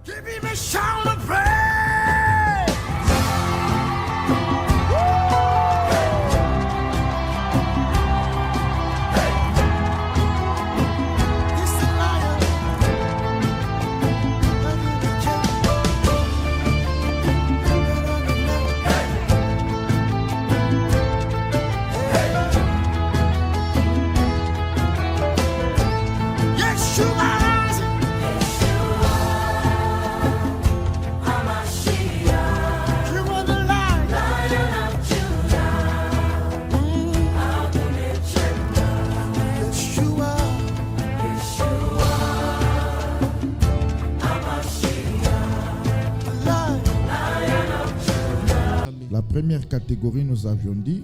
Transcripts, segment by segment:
Give him a shout of praise. La première catégorie, nous avions dit,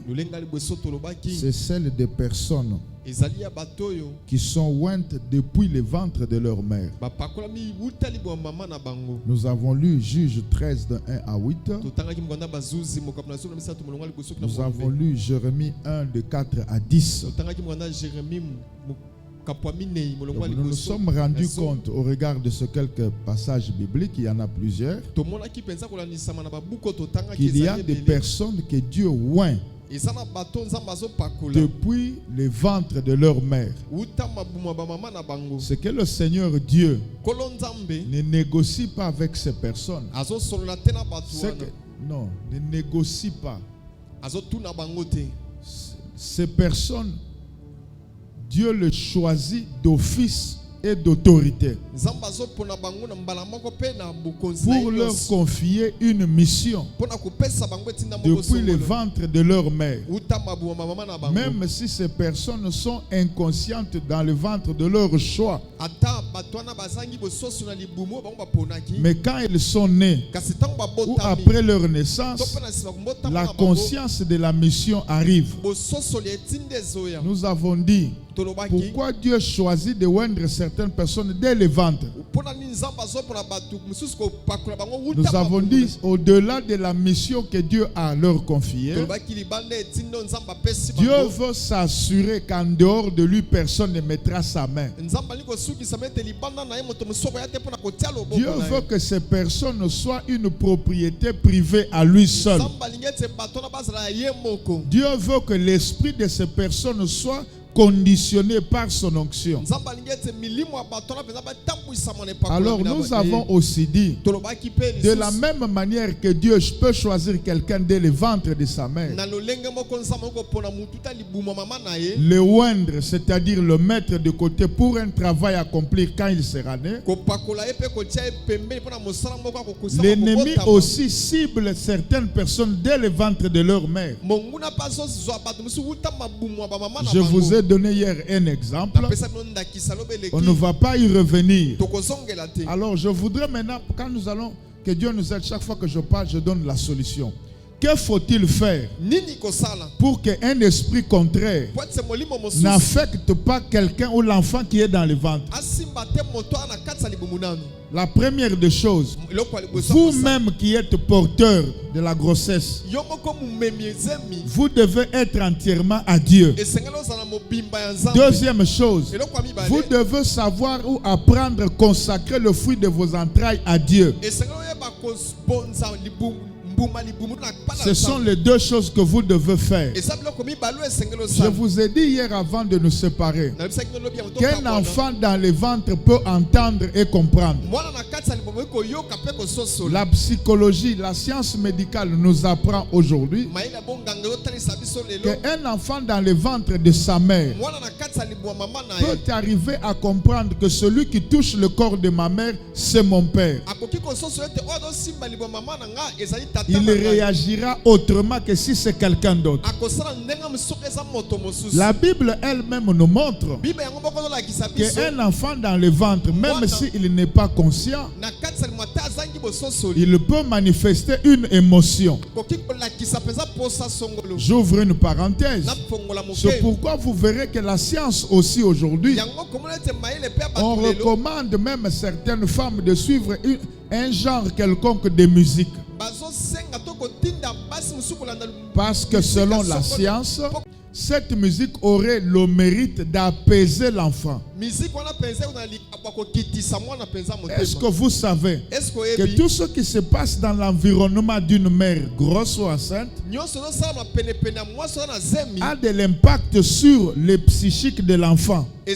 c'est celle des personnes qui sont ointes depuis le ventre de leur mère. Nous avons lu Juge 13 de 1 à 8. Nous avons lu Jérémie 1 de 4 à 10. Nous nous sommes rendus compte au regard de ce quelques passages bibliques, il y en a plusieurs, qu'il y a des personnes que Dieu oint depuis le ventre de leur mère. C'est que le Seigneur Dieu ne négocie pas avec ces personnes. Non, ne négocie pas. Ces personnes, Dieu les choisit d'office et d'autorité pour leur confier une mission depuis le ventre de leur mère. Même si ces personnes sont inconscientes dans le ventre de leur choix, mais quand ils sont nés ou après leur naissance, la conscience de la mission arrive. Nous avons dit pourquoi Dieu choisit de oindre certaines personnes dès le ventre. Nous avons dit, au-delà de la mission que Dieu a leur confiée, Dieu veut s'assurer qu'en dehors de lui, personne ne mettra sa main. Dieu veut que ces personnes soient une propriété privée à lui seul. Dieu veut que l'esprit de ces personnes soit conditionné par son onction. Alors nous avons aussi dit, de la même manière que Dieu peut choisir quelqu'un dès le ventre de sa mère, le oindre, c'est-à-dire le mettre de côté pour un travail accompli quand il sera né. L'ennemi aussi cible certaines personnes dès le ventre de leur mère. Je vous ai donné hier un exemple. On ne va pas y revenir. Alors je voudrais maintenant, quand nous allons, que Dieu nous aide, chaque fois que je parle, je donne la solution. Que faut-il faire pour qu'un esprit contraire n'affecte pas quelqu'un ou l'enfant qui est dans le ventre? La première des choses, vous-même qui êtes porteur de la grossesse, vous devez être entièrement à Dieu. Deuxième chose, vous devez savoir ou apprendre à consacrer le fruit de vos entrailles à Dieu. Ce sont les deux choses que vous devez faire. Je vous ai dit hier avant de nous séparer qu'un enfant dans le ventre peut entendre et comprendre. La psychologie, la science médicale nous apprend aujourd'hui qu'un enfant dans le ventre de sa mère peut arriver à comprendre que celui qui touche le corps de ma mère, c'est mon père. Il réagira autrement que si c'est quelqu'un d'autre. La Bible elle-même nous montre qu'un enfant dans le ventre, même s'il n'est pas conscient, il peut manifester une émotion. J'ouvre une parenthèse. C'est pourquoi vous verrez que la science aussi aujourd'hui, on recommande même certaines femmes de suivre un genre quelconque de musique. Parce que selon la science, cette musique aurait le mérite d'apaiser l'enfant. Est-ce que vous savez que tout ce qui se passe dans l'environnement d'une mère grosse ou enceinte a de l'impact sur le psychique de l'enfant, a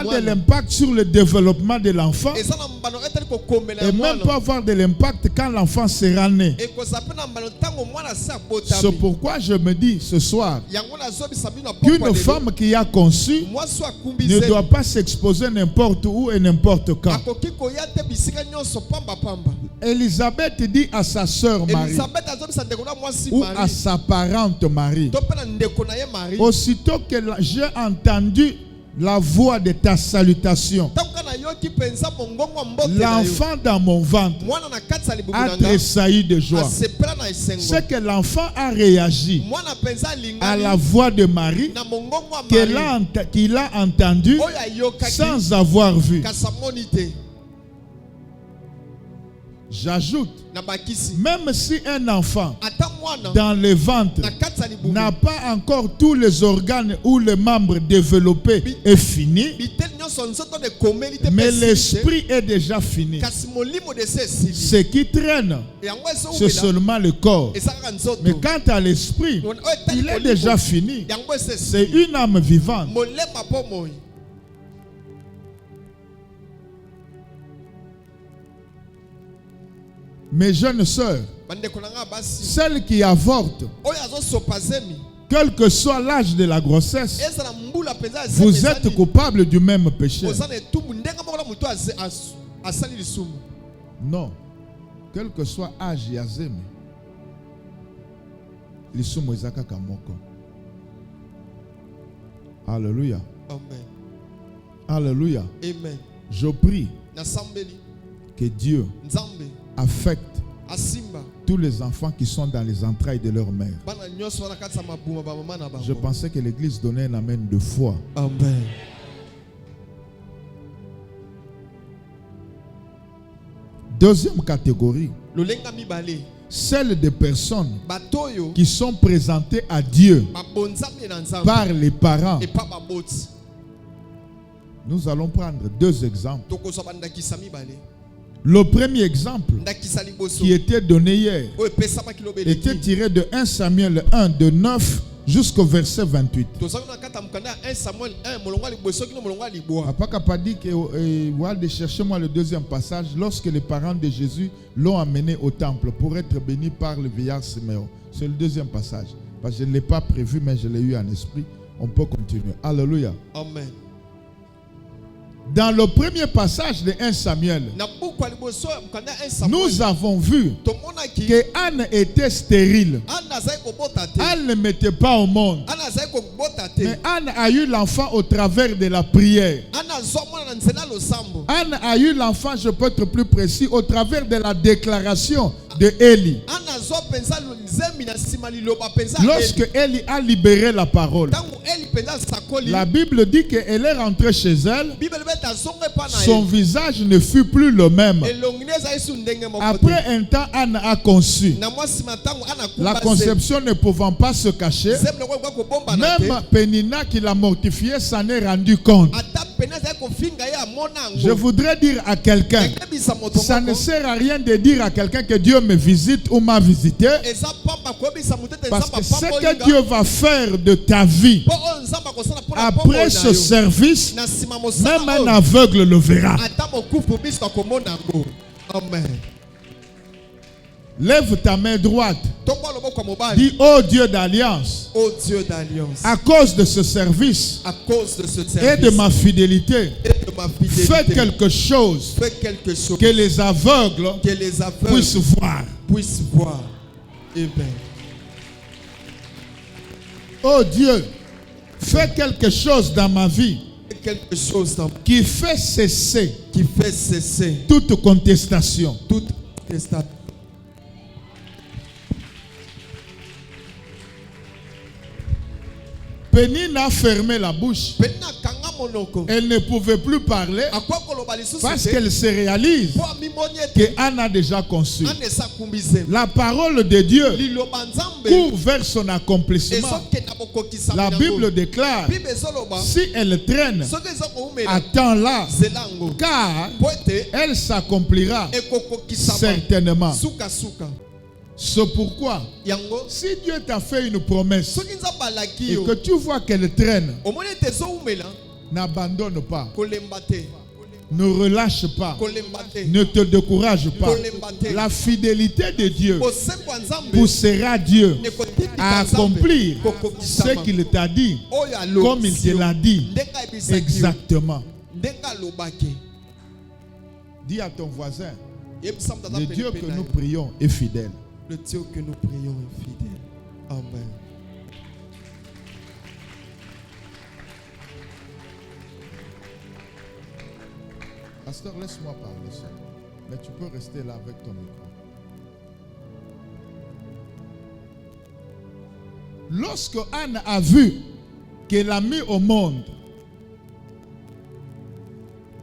de l'impact sur le développement de l'enfant, et même peut avoir de l'impact quand l'enfant sera né. C'est pourquoi je me dis ce soir qu'une femme qui a conçu ne doit pas s'exposer n'importe où et n'importe quand. Élisabeth dit à sa sœur Marie ou à sa parente Marie, aussitôt que j'ai entendu la voix de ta salutation, l'enfant dans mon ventre a tressailli de joie. C'est que l'enfant a réagi à la voix de Marie qu'il a entendue sans avoir vu. J'ajoute, même si un enfant dans le ventre n'a pas encore tous les organes ou les membres développés et finis, mais l'esprit est déjà fini. Ce qui traîne, c'est seulement le corps. Mais quant à l'esprit, il est déjà fini. C'est une âme vivante. Mes jeunes sœurs, celles qui avortent, quel que soit l'âge de la grossesse, vous êtes coupables du même péché. Non. Quel que soit l'âge, Alléluia. Alléluia. Amen. Je prie que Dieu affecte tous les enfants qui sont dans les entrailles de leur mère. Je pensais que l'église donnait un amen de foi. Amen. Deuxième catégorie, celle des personnes qui sont présentées à Dieu par les parents. Nous allons prendre deux exemples. Le premier exemple qui était donné hier était tiré de 1 Samuel 1 de 9 jusqu'au verset 28. Papa Kappa dit que cherchez-moi le deuxième passage lorsque les parents de Jésus l'ont amené au temple pour être béni par le vieillard Siméon. C'est le deuxième passage. Parce que je ne l'ai pas prévu, mais je l'ai eu en esprit. On peut continuer. Alléluia. Amen. Dans le premier passage de 1 Samuel, nous avons vu que Anne était stérile. Anne ne mettait pas au monde. Mais Anne a eu l'enfant au travers de la prière. Anne a eu l'enfant, je peux être plus précis, au travers de la déclaration de Élie. Lorsque Élie a libéré la parole, la Bible dit qu'elle est rentrée chez elle. Son visage ne fut plus le même. Après un temps, Anne a conçu. La conception ne pouvant pas se cacher, même Pénina qui l'a mortifié s'en est rendu compte. Je voudrais dire à quelqu'un, ça ne sert à rien de dire à quelqu'un que Dieu me visite ou m'a visité, parce que ce que Dieu va faire de ta vie après ce service, même un aveugle le verra. Amen. Lève ta main droite. Dis, oh Dieu d'alliance, à cause de ce service, et de ma fidélité, fais quelque chose, que les aveugles puissent voir. Amen. Oh Dieu, fais quelque chose dans ma vie qui fait cesser toute contestation. Pénine a fermé la bouche. Elle ne pouvait plus parler parce qu'elle se réalise qu'Anne a déjà conçu. La parole de Dieu court vers son accomplissement. La Bible déclare, si elle traîne, attends-la, car elle s'accomplira certainement. C'est pourquoi, si Dieu t'a fait une promesse et que tu vois qu'elle traîne, n'abandonne pas, ne relâche pas, ne te décourage pas. La fidélité de Dieu poussera Dieu à accomplir ce qu'il t'a dit, comme il te l'a dit exactement. Dis à ton voisin, le Dieu que nous prions est fidèle. Le Dieu que nous prions est fidèle. Amen. Pasteur, laisse-moi parler seul. Mais tu peux rester là avec ton micro. Lorsque Anne a vu qu'elle a mis au monde,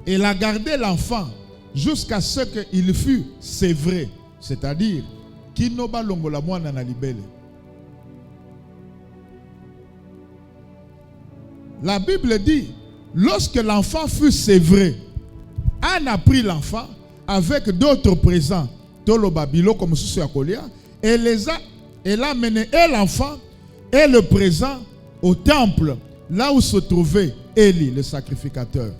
elle a gardé l'enfant jusqu'à ce qu'il fût sévré, c'est-à-dire Kinoba longola mwana na libele. La Bible dit, lorsque l'enfant fut sévré, Anne a pris l'enfant avec d'autres présents, Tolo Babilo comme Soussou Akolia, et elle a mené l'enfant et le présent au temple, là où se trouvait Élie, le sacrificateur.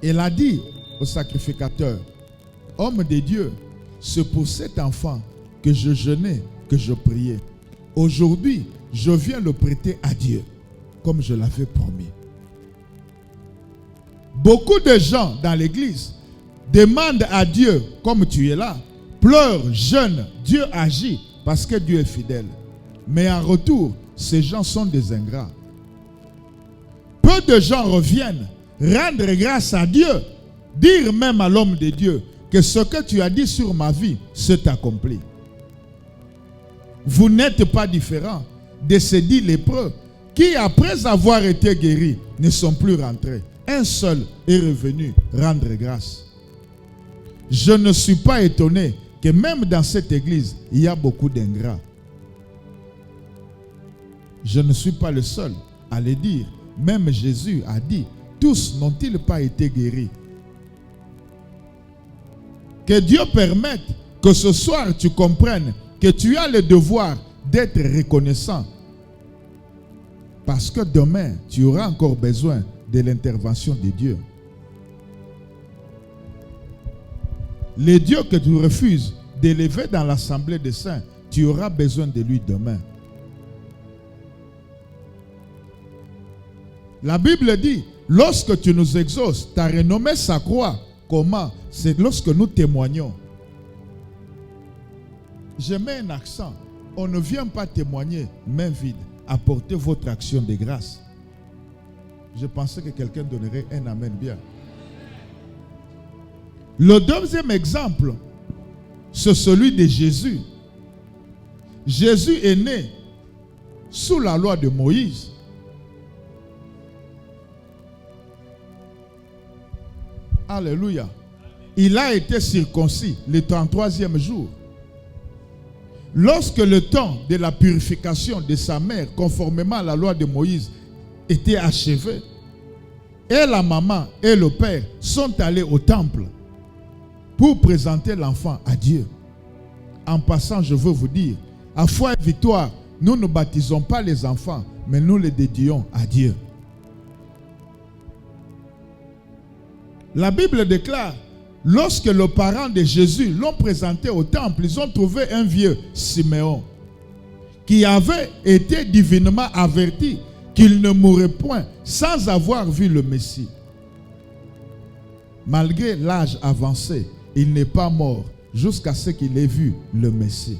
Elle a dit au sacrificateur, homme de Dieu, c'est pour cet enfant que je jeûnais, que je priais. Aujourd'hui, je viens le prêter à Dieu, comme je l'avais promis. Beaucoup de gens dans l'église demandent à Dieu, comme tu es là, pleurent, jeûnent, Dieu agit parce que Dieu est fidèle. Mais en retour, ces gens sont des ingrats. Peu de gens reviennent rendre grâce à Dieu, dire même à l'homme de Dieu que ce que tu as dit sur ma vie s'est accompli. Vous n'êtes pas différents de ces 10 lépreux qui, après avoir été guéris, ne sont plus rentrés. Un seul est revenu rendre grâce. Je ne suis pas étonné que même dans cette église, il y a beaucoup d'ingrats. Je ne suis pas le seul à le dire. Même Jésus a dit, tous n'ont-ils pas été guéris? Que Dieu permette que ce soir tu comprennes que tu as le devoir d'être reconnaissant. Parce que demain, tu auras encore besoin de l'intervention de Dieu. Le Dieu que tu refuses d'élever dans l'assemblée des saints, tu auras besoin de lui demain. La Bible dit, lorsque tu nous exauces, ta renommée s'accroît. Comment? C'est lorsque nous témoignons. Je mets un accent. On ne vient pas témoigner main vide. Apportez votre action de grâce. Je pensais que quelqu'un donnerait un amen bien. Le deuxième exemple, c'est celui de Jésus. Jésus est né sous la loi de Moïse. Alléluia. Il a été circoncis le 33e jour. Lorsque le temps de la purification de sa mère, conformément à la loi de Moïse, était achevé, et la maman et le père sont allés au temple pour présenter l'enfant à Dieu. En passant, je veux vous dire, à foi et victoire, nous ne baptisons pas les enfants, mais nous les dédions à Dieu. La Bible déclare, lorsque les parents de Jésus l'ont présenté au temple, ils ont trouvé un vieux Siméon qui avait été divinement averti qu'il ne mourrait point sans avoir vu le Messie. Malgré l'âge avancé, il n'est pas mort jusqu'à ce qu'il ait vu le Messie.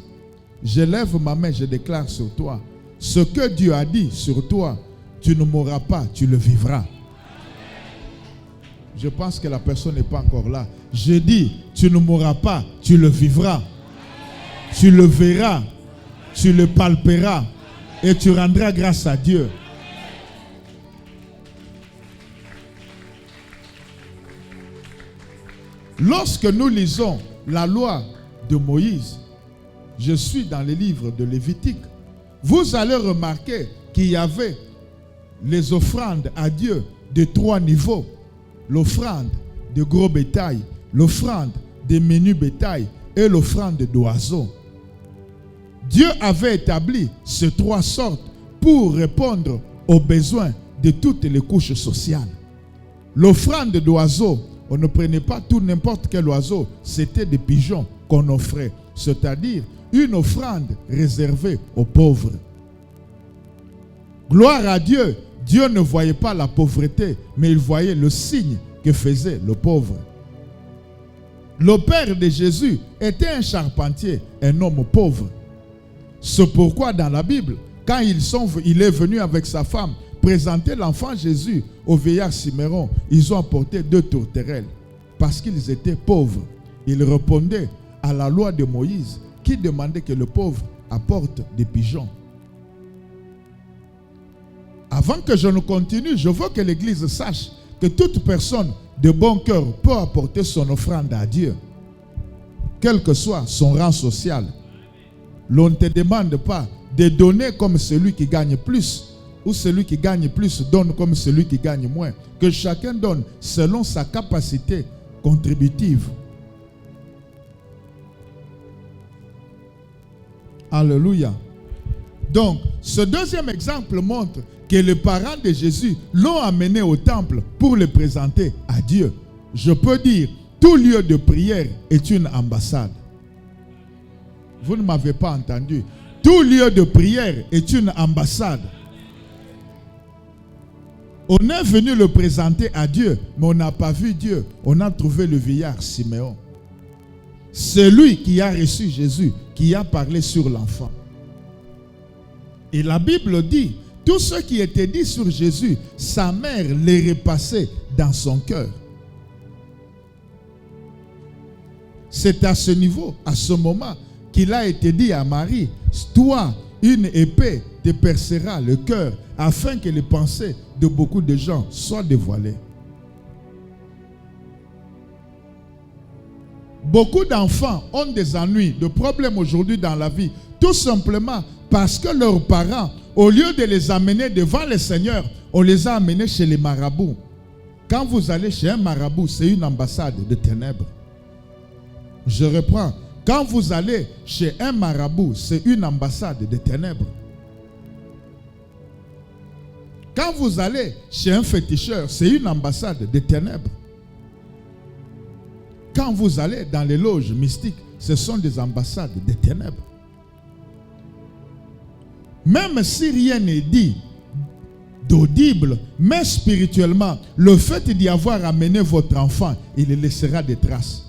Je lève ma main, je déclare sur toi, ce que Dieu a dit sur toi, tu ne mourras pas, tu le vivras. Je pense que la personne n'est pas encore là. Je dis, tu ne mourras pas, tu le vivras. Tu le verras, tu le palperas et tu rendras grâce à Dieu. Lorsque nous lisons la loi de Moïse, je suis dans les livres de Lévitique, vous allez remarquer qu'il y avait les offrandes à Dieu de 3 niveaux. L'offrande de gros bétail, l'offrande de menu bétail et l'offrande d'oiseaux. Dieu avait établi ces 3 sortes pour répondre aux besoins de toutes les couches sociales. L'offrande d'oiseaux, on ne prenait pas tout n'importe quel oiseau, c'était des pigeons qu'on offrait, c'est-à-dire une offrande réservée aux pauvres. Gloire à Dieu, Dieu ne voyait pas la pauvreté, mais il voyait le signe que faisait le pauvre. Le père de Jésus était un charpentier, un homme pauvre. C'est pourquoi dans la Bible, quand il est venu avec sa femme présenter l'enfant Jésus au vieillard Siméon, ils ont apporté 2 tourterelles parce qu'ils étaient pauvres. Ils répondaient à la loi de Moïse qui demandait que le pauvre apporte des pigeons. Avant que je ne continue, je veux que l'Église sache que toute personne de bon cœur peut apporter son offrande à Dieu, quel que soit son rang social. L'on ne te demande pas de donner comme celui qui gagne plus, ou celui qui gagne plus donne comme celui qui gagne moins. Que chacun donne selon sa capacité contributive. Alléluia. Donc, ce deuxième exemple montre que les parents de Jésus l'ont amené au temple pour le présenter à Dieu. Je peux dire, tout lieu de prière est une ambassade. Vous ne m'avez pas entendu. Tout lieu de prière est une ambassade. On est venu le présenter à Dieu, mais on n'a pas vu Dieu. On a trouvé le vieillard Siméon. C'est lui qui a reçu Jésus, qui a parlé sur l'enfant. Et la Bible dit, tout ce qui était dit sur Jésus, sa mère les repassait dans son cœur. C'est à ce niveau, à ce moment, qu'il a été dit à Marie, toi, une épée te percera le cœur, afin que les pensées de beaucoup de gens soient dévoilées. Beaucoup d'enfants ont des ennuis, des problèmes aujourd'hui dans la vie, tout simplement parce que leurs parents, au lieu de les amener devant le Seigneur, on les a amenés chez les marabouts. Quand vous allez chez un marabout, c'est une ambassade de ténèbres. Je reprends. Quand vous allez chez un marabout, c'est une ambassade de ténèbres. Quand vous allez chez un féticheur, c'est une ambassade de ténèbres. Quand vous allez dans les loges mystiques, ce sont des ambassades de ténèbres. Même si rien n'est dit d'audible, mais spirituellement, le fait d'y avoir amené votre enfant, il laissera des traces.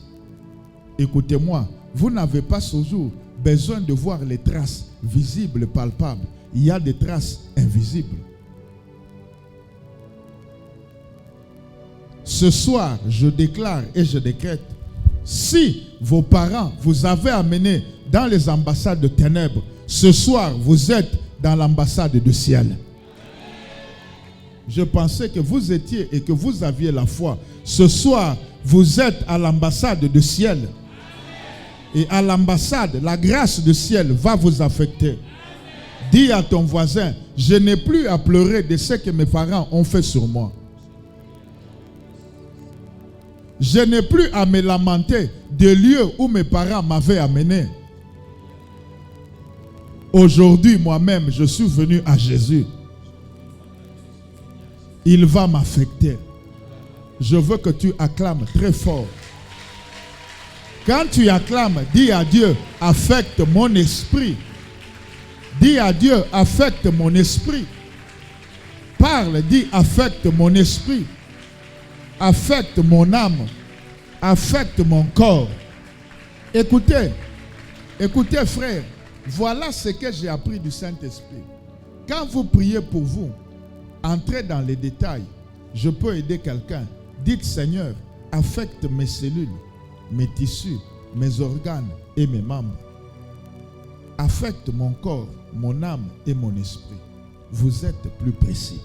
Écoutez-moi, vous n'avez pas toujours besoin de voir les traces visibles, palpables. Il y a des traces invisibles. Ce soir, je déclare et je décrète, si vos parents vous avaient amené dans les ambassades de ténèbres, ce soir, vous êtes dans l'ambassade du ciel. Je pensais que vous étiez et que vous aviez la foi. Ce soir, vous êtes à l'ambassade du ciel. Et à l'ambassade, la grâce du ciel va vous affecter. Dis à ton voisin, je n'ai plus à pleurer de ce que mes parents ont fait sur moi. Je n'ai plus à me lamenter des lieux où mes parents m'avaient amené. Aujourd'hui, moi-même, je suis venu à Jésus. Il va m'affecter. Je veux que tu acclames très fort. Quand tu acclames, dis à Dieu, affecte mon esprit. Dis à Dieu, affecte mon esprit. Parle, dis, affecte mon esprit. Affecte mon âme. Affecte mon corps. Écoutez, écoutez frère, voilà ce que j'ai appris du Saint-Esprit. Quand vous priez pour vous, entrez dans les détails. Je peux aider quelqu'un. Dites, Seigneur, affecte mes cellules, mes tissus, mes organes et mes membres. Affecte mon corps, mon âme et mon esprit. Vous êtes plus précis.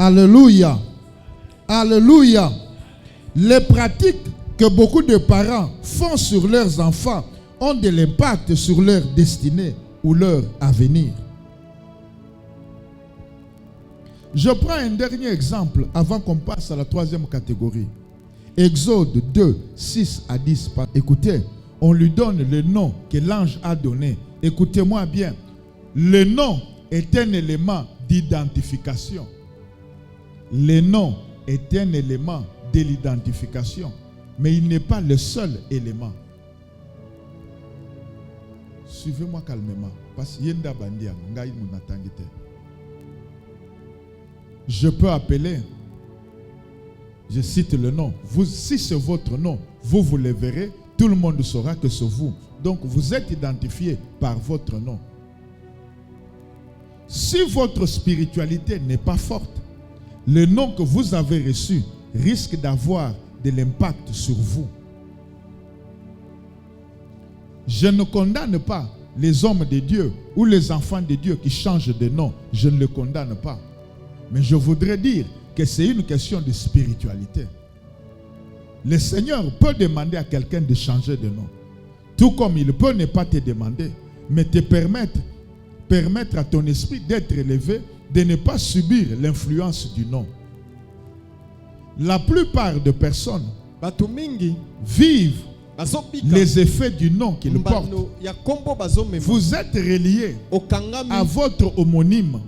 Alléluia. Alléluia. Les pratiques que beaucoup de parents font sur leurs enfants ont de l'impact sur leur destinée ou leur avenir. Je prends un dernier exemple avant qu'on passe à la troisième catégorie. Exode 2, 6 à 10. Écoutez, on lui donne le nom que l'ange a donné. Écoutez-moi bien. Le nom est un élément d'identification. Le nom est un élément de l'identification. Mais il n'est pas le seul élément. Suivez-moi calmement. Parce que yenda bandia, ngai munatangite. Je peux appeler, je cite le nom. Vous, si c'est votre nom, vous le verrez, tout le monde saura que c'est vous. Donc vous êtes identifié par votre nom. Si votre spiritualité n'est pas forte, le nom que vous avez reçu risque d'avoir de l'impact sur vous. Je ne condamne pas les hommes de Dieu ou les enfants de Dieu qui changent de nom. Je ne les condamne pas. Mais je voudrais dire que c'est une question de spiritualité. Le Seigneur peut demander à quelqu'un de changer de nom. Tout comme il peut ne pas te demander, mais te permettre à ton esprit d'être élevé, de ne pas subir l'influence du nom. La plupart des personnes vivent les effets du nom qu'ils portent. Vous êtes relié à votre homonyme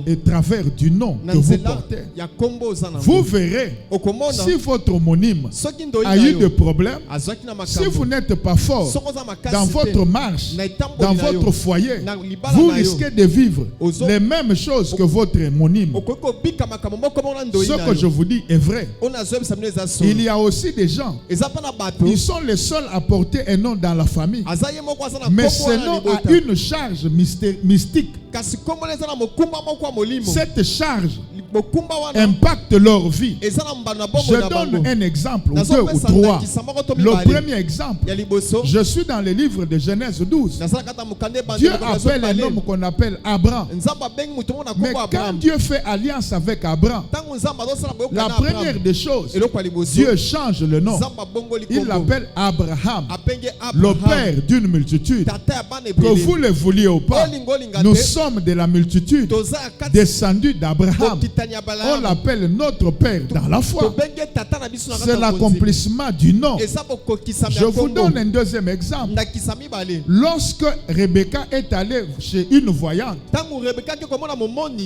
et travers du nom que vous portez. Vous verrez si votre homonyme a eu des problèmes, si vous n'êtes pas fort dans votre marche, dans votre foyer, vous risquez de vivre les mêmes choses que votre homonyme. Ce que je vous dis est vrai. Il y a aussi des gens, ils sont les seuls à porter un nom dans la famille. Mais ce nom a une charge mystique. Cette charge impacte leur vie. Je donne un exemple, ou deux ou trois. Le premier exemple, je suis dans le livre de Genèse 12. Dieu appelle un homme qu'on appelle Abraham. Mais quand Dieu fait alliance avec Abraham, la première des choses, Dieu change le nom. Il l'appelle Abraham, le père d'une multitude. Que vous le vouliez ou pas, nous sommes de la multitude descendus d'Abraham. On l'appelle notre père dans la foi. C'est l'accomplissement du nom. Je vous donne un deuxième exemple. Lorsque Rebecca est allée chez une voyante,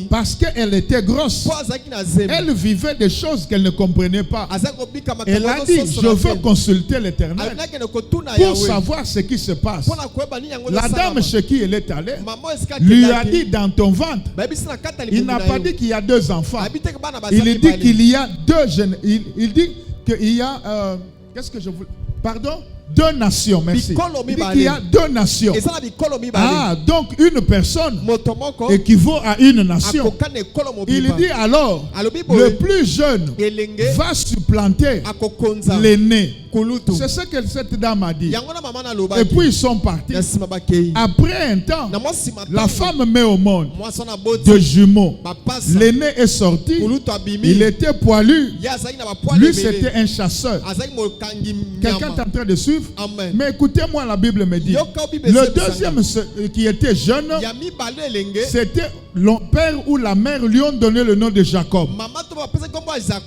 parce qu'elle était grosse, elle vivait des choses qu'elle ne comprenait pas. Elle a dit, je veux consulter l'Éternel pour savoir ce qui se passe. La dame chez qui elle est allée lui a dit, dans ton ventre, il n'a pas dit qu'il y a deux enfants. Il dit qu'il y a deux jeunes. Il dit qu'il y a qu'est-ce que je voulais? Pardon? Deux nations, merci. Il dit qu'il y a deux nations. Ah, donc une personne équivaut à une nation. Il dit alors, le plus jeune va supplanter l'aîné. C'est ce que cette dame a dit. Et puis ils sont partis. Après un temps, la femme met au monde deux jumeaux. L'aîné est sorti. Il était poilu. Lui, c'était un chasseur. Quelqu'un est en train de suivre? Amen. Mais écoutez-moi, la Bible me dit, le deuxième qui était jeune, c'était le père ou la mère lui ont donné le nom de Jacob.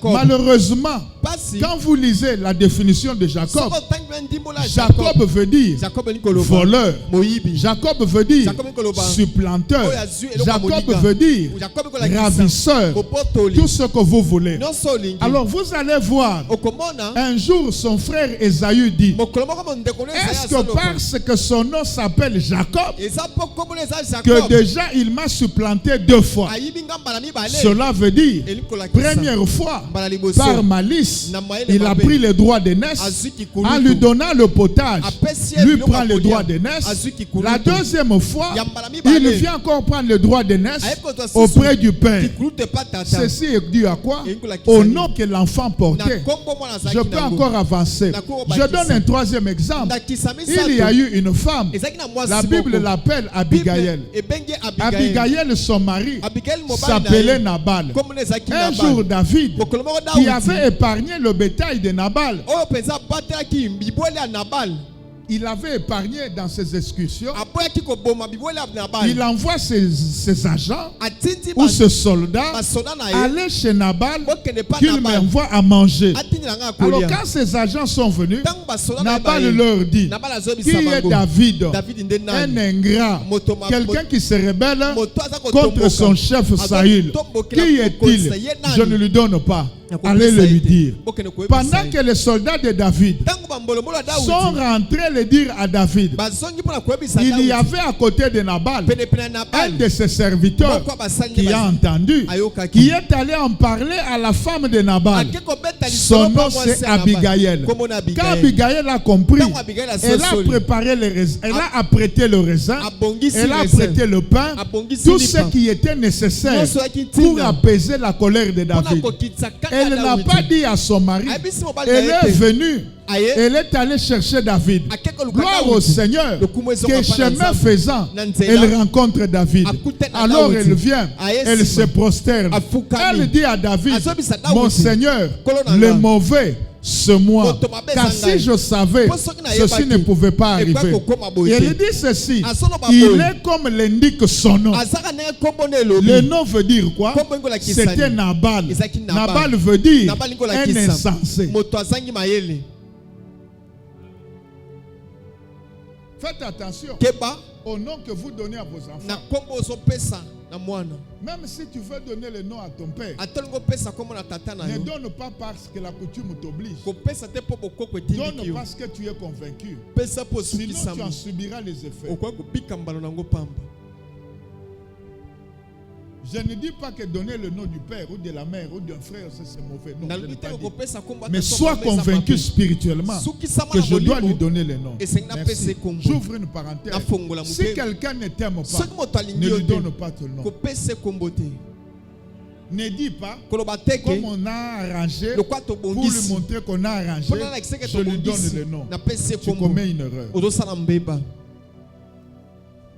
Malheureusement, quand vous lisez la définition de Jacob, Jacob veut dire voleur. Jacob veut dire supplanteur. Jacob veut dire ravisseur. Tout ce que vous voulez. Alors vous allez voir, un jour son frère Esaü dit, est-ce que parce que son nom s'appelle Jacob, que déjà il m'a supplanté deux fois? Cela veut dire, première fois, par malice, il a pris le droit d'aînesse, en lui donnant le potage, lui prend le droit d'aînesse. La deuxième fois, il vient encore prendre le droit d'aînesse auprès du père. Ceci est dû à quoi? Au nom que l'enfant portait. Je peux encore avancer. Je donne un troisième exemple. Il y a eu une femme, la Bible l'appelle Abigail. Abigail son mari s'appelait Nabal. Un jour, David, qui avait épargné le bétail de Nabal, il avait épargné dans ses excursions. Il envoie ses agents ou ses soldats aller chez Nabal qu'il m'envoie à manger. Alors quand ces agents sont venus, Nabal leur dit: qui est David, un ingrat, quelqu'un qui se rebelle contre son chef Saül? Qui est-il? Je ne lui donne pas. Allez le lui dire. Pendant que les soldats de David sont rentrés le dire à David, il y avait à côté de Nabal un de ses serviteurs qui a entendu, qui est allé en parler à la femme de Nabal. Son nom c'est Abigail. Quand Abigail a compris, elle a préparé les raisins, elle a apprêté le raisin, elle a apprêté le pain, tout ce qui était nécessaire pour apaiser la colère de David. Elle n'a pas dit à son mari, elle est venue, elle est allée chercher David. Gloire au Seigneur, que chemin faisant, elle rencontre David. Alors elle vient, elle se prosterne. Elle dit à David: mon Seigneur, le mauvais, c'est moi. Car si je savais, ceci ne pouvait pas arriver. Et elle dit ceci: il est comme l'indique son nom. Le nom veut dire quoi? C'était Nabal. Nabal veut dire un insensé. Faites attention au nom que vous donnez à vos enfants. Même si tu veux donner le nom à ton père, ne donne pas parce que la coutume t'oblige. Donne parce que tu es convaincu. Sinon tu en subiras les effets. Je ne dis pas que donner le nom du père ou de la mère ou d'un frère c'est mauvais. Non, je n'ai pas dit. Mais sois convaincu spirituellement que je dois lui donner le nom. Merci. J'ouvre une parenthèse. Si quelqu'un ne t'aime pas, ne lui donne pas ton nom. Ne dis pas comme on a arrangé pour lui montrer qu'on a arrangé, je lui donne le nom. Tu commets une erreur.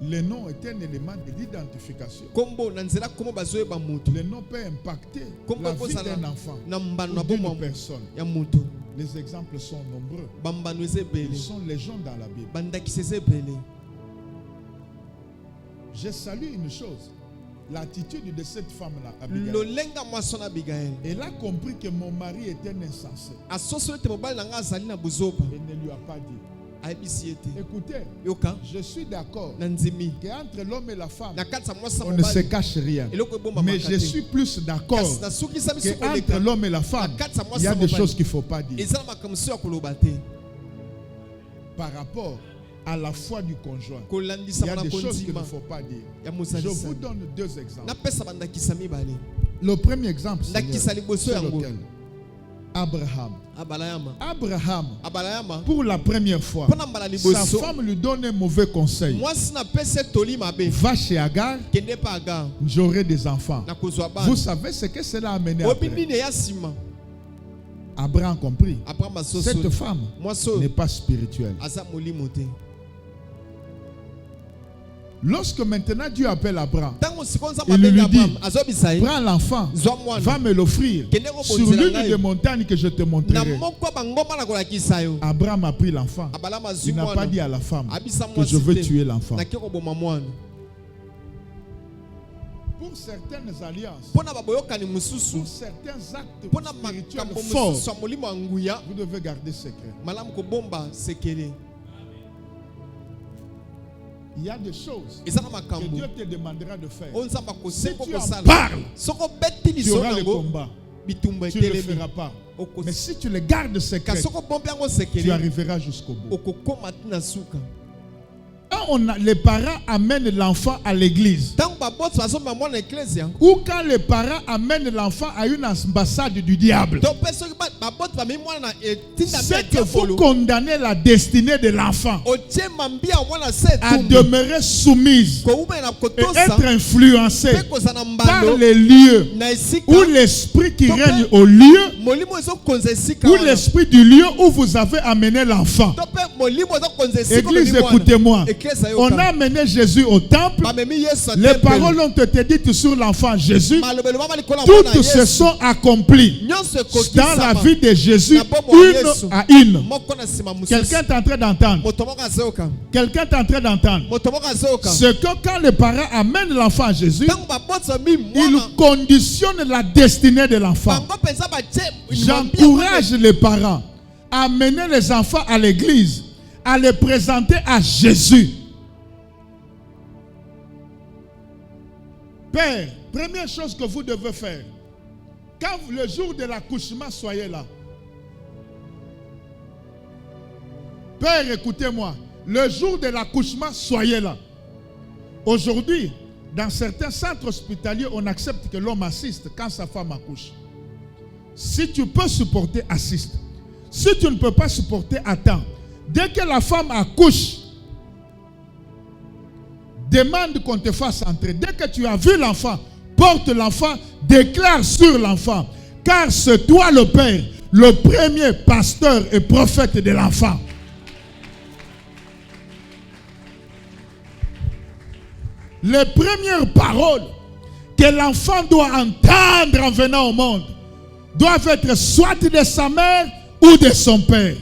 Le nom est un élément de l'identification. Le nom peut impacter la vie d'un enfant ou d'une personne. Les exemples sont nombreux. Ils sont légion dans la Bible. Je salue une chose. L'attitude de cette femme-là, Abigail. Elle a compris que mon mari était un insensé. Elle ne lui a pas dit. Écoutez, je suis d'accord qu'entre l'homme et la femme, on ne se cache rien. Mais je suis plus d'accord qu'entre l'homme et la femme, il y a des choses qu'il ne faut pas dire. Par rapport à la foi du conjoint, il y a des choses qu'il ne faut pas dire. Je vous donne deux exemples. Le premier exemple, c'est lequel? Abraham, pour la première fois, sa femme lui donne un mauvais conseil. Va chez Agar, j'aurai des enfants. Vous savez ce que cela a amené après? Abraham compris. Cette femme n'est pas spirituelle. Lorsque maintenant Dieu appelle Abraham, il lui dit: prends l'enfant, va me l'offrir sur l'une des montagnes que je te montrerai. Abraham a pris l'enfant. Il n'a pas dit à la femme que je veux tuer l'enfant. Pour certaines alliances, pour certains actes spirituels forts, vous devez garder secret. Il y a des choses que Dieu te demandera de faire. Si tu en parles, tu auras le combat. Tu ne le feras pas. Mais si tu le gardes secret, tu arriveras jusqu'au bout. Quand les parents amènent l'enfant à l'église, ou quand les parents amènent l'enfant à une ambassade du diable, c'est que vous condamnez la destinée de l'enfant à demeurer soumise et être influencé par les lieux ou l'esprit qui règne au lieu ou l'esprit du lieu où vous avez amené l'enfant. Église, écoutez-moi. On a amené Jésus au temple. Les paroles ont été dites sur l'enfant Jésus. Toutes se sont accomplies dans la vie de Jésus, une à une. Quelqu'un est en train d'entendre. Quelqu'un est en train d'entendre. C'est que quand les parents amènent l'enfant à Jésus, ils conditionnent la destinée de l'enfant. J'encourage les parents à amener les enfants à l'église, à les présenter à Jésus. Père, première chose que vous devez faire, quand le jour de l'accouchement, soyez là. Père, écoutez-moi, le jour de l'accouchement, soyez là. Aujourd'hui, dans certains centres hospitaliers, on accepte que l'homme assiste quand sa femme accouche. Si tu peux supporter, assiste. Si tu ne peux pas supporter, attends. Dès que la femme accouche, demande qu'on te fasse entrer. Dès que tu as vu l'enfant, porte l'enfant, déclare sur l'enfant. Car c'est toi le Père, le premier pasteur et prophète de l'enfant. Les premières paroles que l'enfant doit entendre en venant au monde doivent être soit de sa mère ou de son père.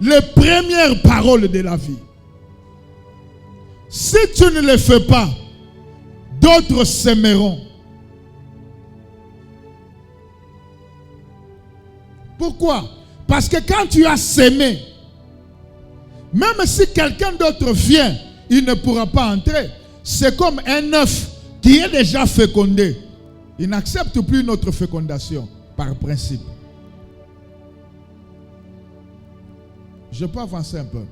Les premières paroles de la vie. Si tu ne les fais pas, d'autres s'aimeront. Pourquoi? Parce que quand tu as sémé, même si quelqu'un d'autre vient, il ne pourra pas entrer. C'est comme un œuf qui est déjà fécondé. Il n'accepte plus notre fécondation par principe. Je peux avancer un peu.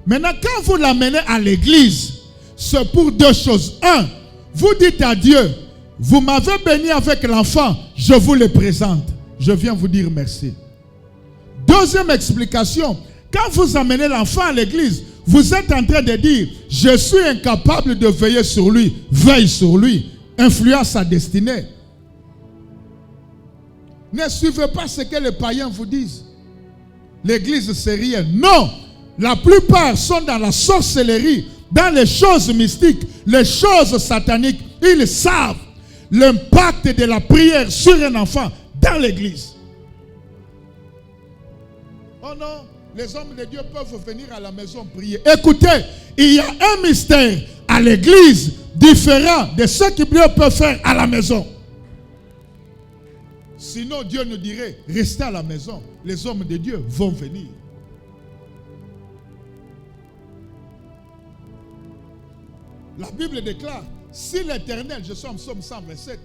Maintenant, quand vous l'amenez à l'église, c'est pour deux choses. Un, vous dites à Dieu, vous m'avez béni avec l'enfant, je vous le présente. Je viens vous dire merci. Deuxième explication, quand vous amenez l'enfant à l'église, vous êtes en train de dire, je suis incapable de veiller sur lui, veille sur lui, influence sa destinée. Ne suivez pas ce que les païens vous disent. L'église, c'est rien. Non! La plupart sont dans la sorcellerie, dans les choses mystiques, les choses sataniques. Ils savent l'impact de la prière sur un enfant dans l'église. Oh non, les hommes de Dieu peuvent venir à la maison prier. Écoutez, il y a un mystère à l'église différent de ce que Dieu peut faire à la maison. Sinon, Dieu nous dirait, restez à la maison. Les hommes de Dieu vont venir. La Bible déclare, si l'Éternel, je suis en Psaume 127,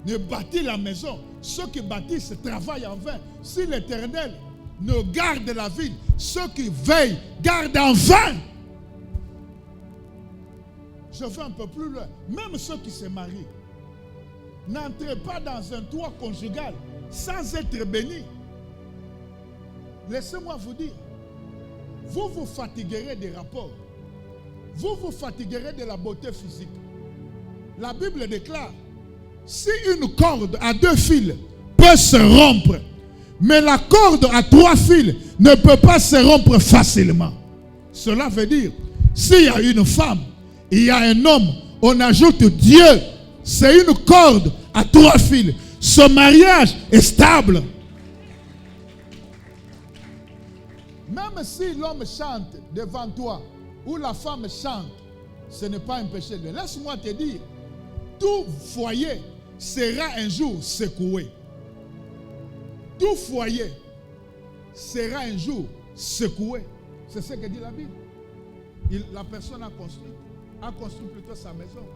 ne bâtit la maison, ceux qui bâtissent travaillent en vain. Si l'Éternel ne garde la ville, ceux qui veillent gardent en vain. Je vais un peu plus loin. Même ceux qui se marient, n'entrez pas dans un toit conjugal sans être bénis. Laissez-moi vous dire, vous vous fatiguerez des rapports. Vous vous fatiguerez de la beauté physique. La Bible déclare, si une corde à 2 fils peut se rompre, mais la corde à 3 fils ne peut pas se rompre facilement. Cela veut dire, s'il y a une femme, il y a un homme, on ajoute Dieu. C'est une corde à 3 fils. Ce mariage est stable. Même si l'homme chante devant toi, ou la femme chante, ce n'est pas un péché. Laisse-moi te dire, tout foyer sera un jour secoué. Tout foyer sera un jour secoué. C'est ce que dit la Bible. La personne a construit plutôt sa maison.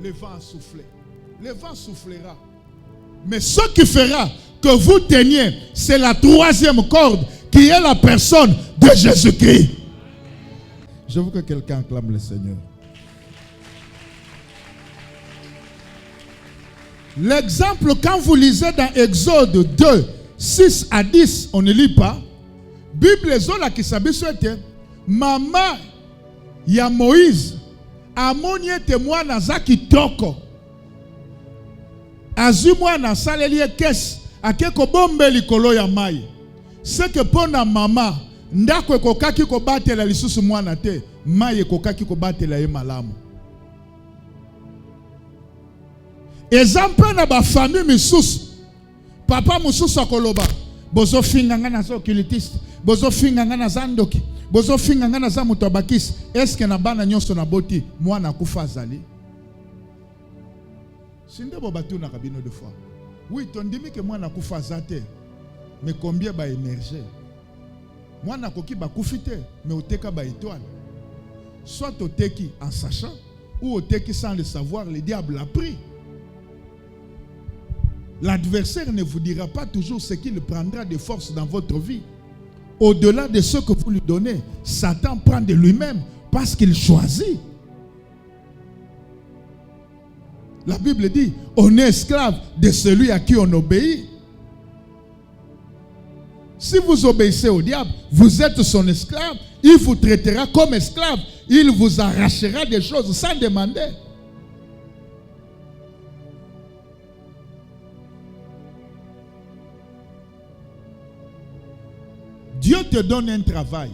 Le vent a soufflé. Le vent soufflera. Mais ce qui fera que vous teniez, c'est la 3e corde qui est la personne de Jésus-Christ. Je veux que quelqu'un acclame le Seigneur. L'exemple, quand vous lisez dans Exode 2, 6 à 10, on ne lit pas. Bible zola qui sabi souhaite. Maman ya Moïse amoni ete mwana za kitoko. Azu mwana saleli ekesi akeko bombe likolo ya mai. C'est que pona mama ndako ekokaki kobatela lisusu mwana te. maye kokaki ko batela ye malamu. Exemple na ba famille misusu. Papa mususu akoloba, bozo finganga na zo cultiste, bozo finganga na zandoki, bozo finganga na za muto abakisi. Est-ce que na bana nyonso na boti mwana kufa azali? Sinde bo batu na kabino de fois. Oui, tondimi ke mwana kufa azate. Mais combien ba émerger? Mwana koki ba kufite, mais oteka ba étoile. Soit oteki en sachant ou oteki sans le savoir, le diable a pris. L'adversaire ne vous dira pas toujours ce qu'il prendra de force dans votre vie. Au-delà de ce que vous lui donnez, Satan prend de lui-même parce qu'il choisit. La Bible dit, on est esclave de celui à qui on obéit. Si vous obéissez au diable, vous êtes son esclave. Il vous traitera comme esclave. Il vous arrachera des choses sans demander. Dieu te donne un travail.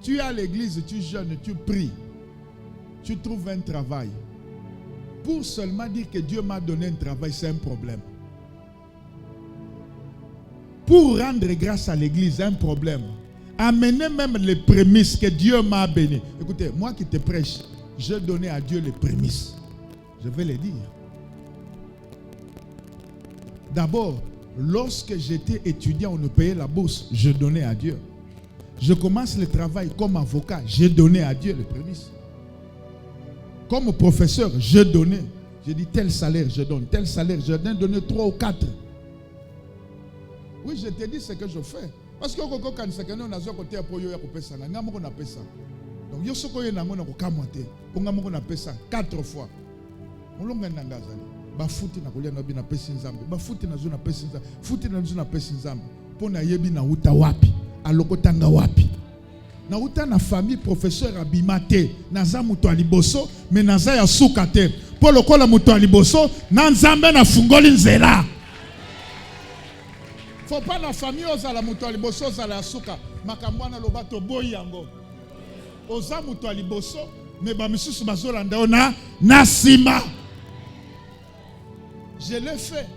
Tu es à l'église, tu jeûnes, tu pries. Tu trouves un travail. Pour seulement dire que Dieu m'a donné un travail, c'est un problème. Pour rendre grâce à l'église, un problème. Amener même les prémices que Dieu m'a béni. Écoutez, moi qui te prêche, je donnais à Dieu les prémices. Je vais les dire. D'abord, lorsque j'étais étudiant, on nous payait la bourse, je donnais à Dieu. Je commence le travail comme avocat, j'ai donné à Dieu les prémices. Comme professeur, je donnais. J'ai dit tel salaire, je donne. Tel salaire, je donne. Donner 3 ou 4. Oui, je te dis ce que je fais. Parce que quand on a côté pour yo pesa, na ngamo na pesa. Donc yo soko ye nango na ko kamote. Pour ngamo na pesa 4 fois. Molonga ndangazali. Ba futi na kolia na bi na pesa nzambe. Ba futi na zo na pesa nzambe. Futi na zo na pesa nzambe. Pona yebi na uta wapi? Alokotanga wapi? Na uta na famille professeur abimate. Naza muto aliboso, mais naza ya suka te. Po lokola muto aliboso, na nzambe na fungoli nzela. Faut pas la famille ozala muto aliboso ozala asuka makambwana lobato boyi yango oza muto aliboso mais ba misusu bazolanda ona na sima. Je l'ai fait.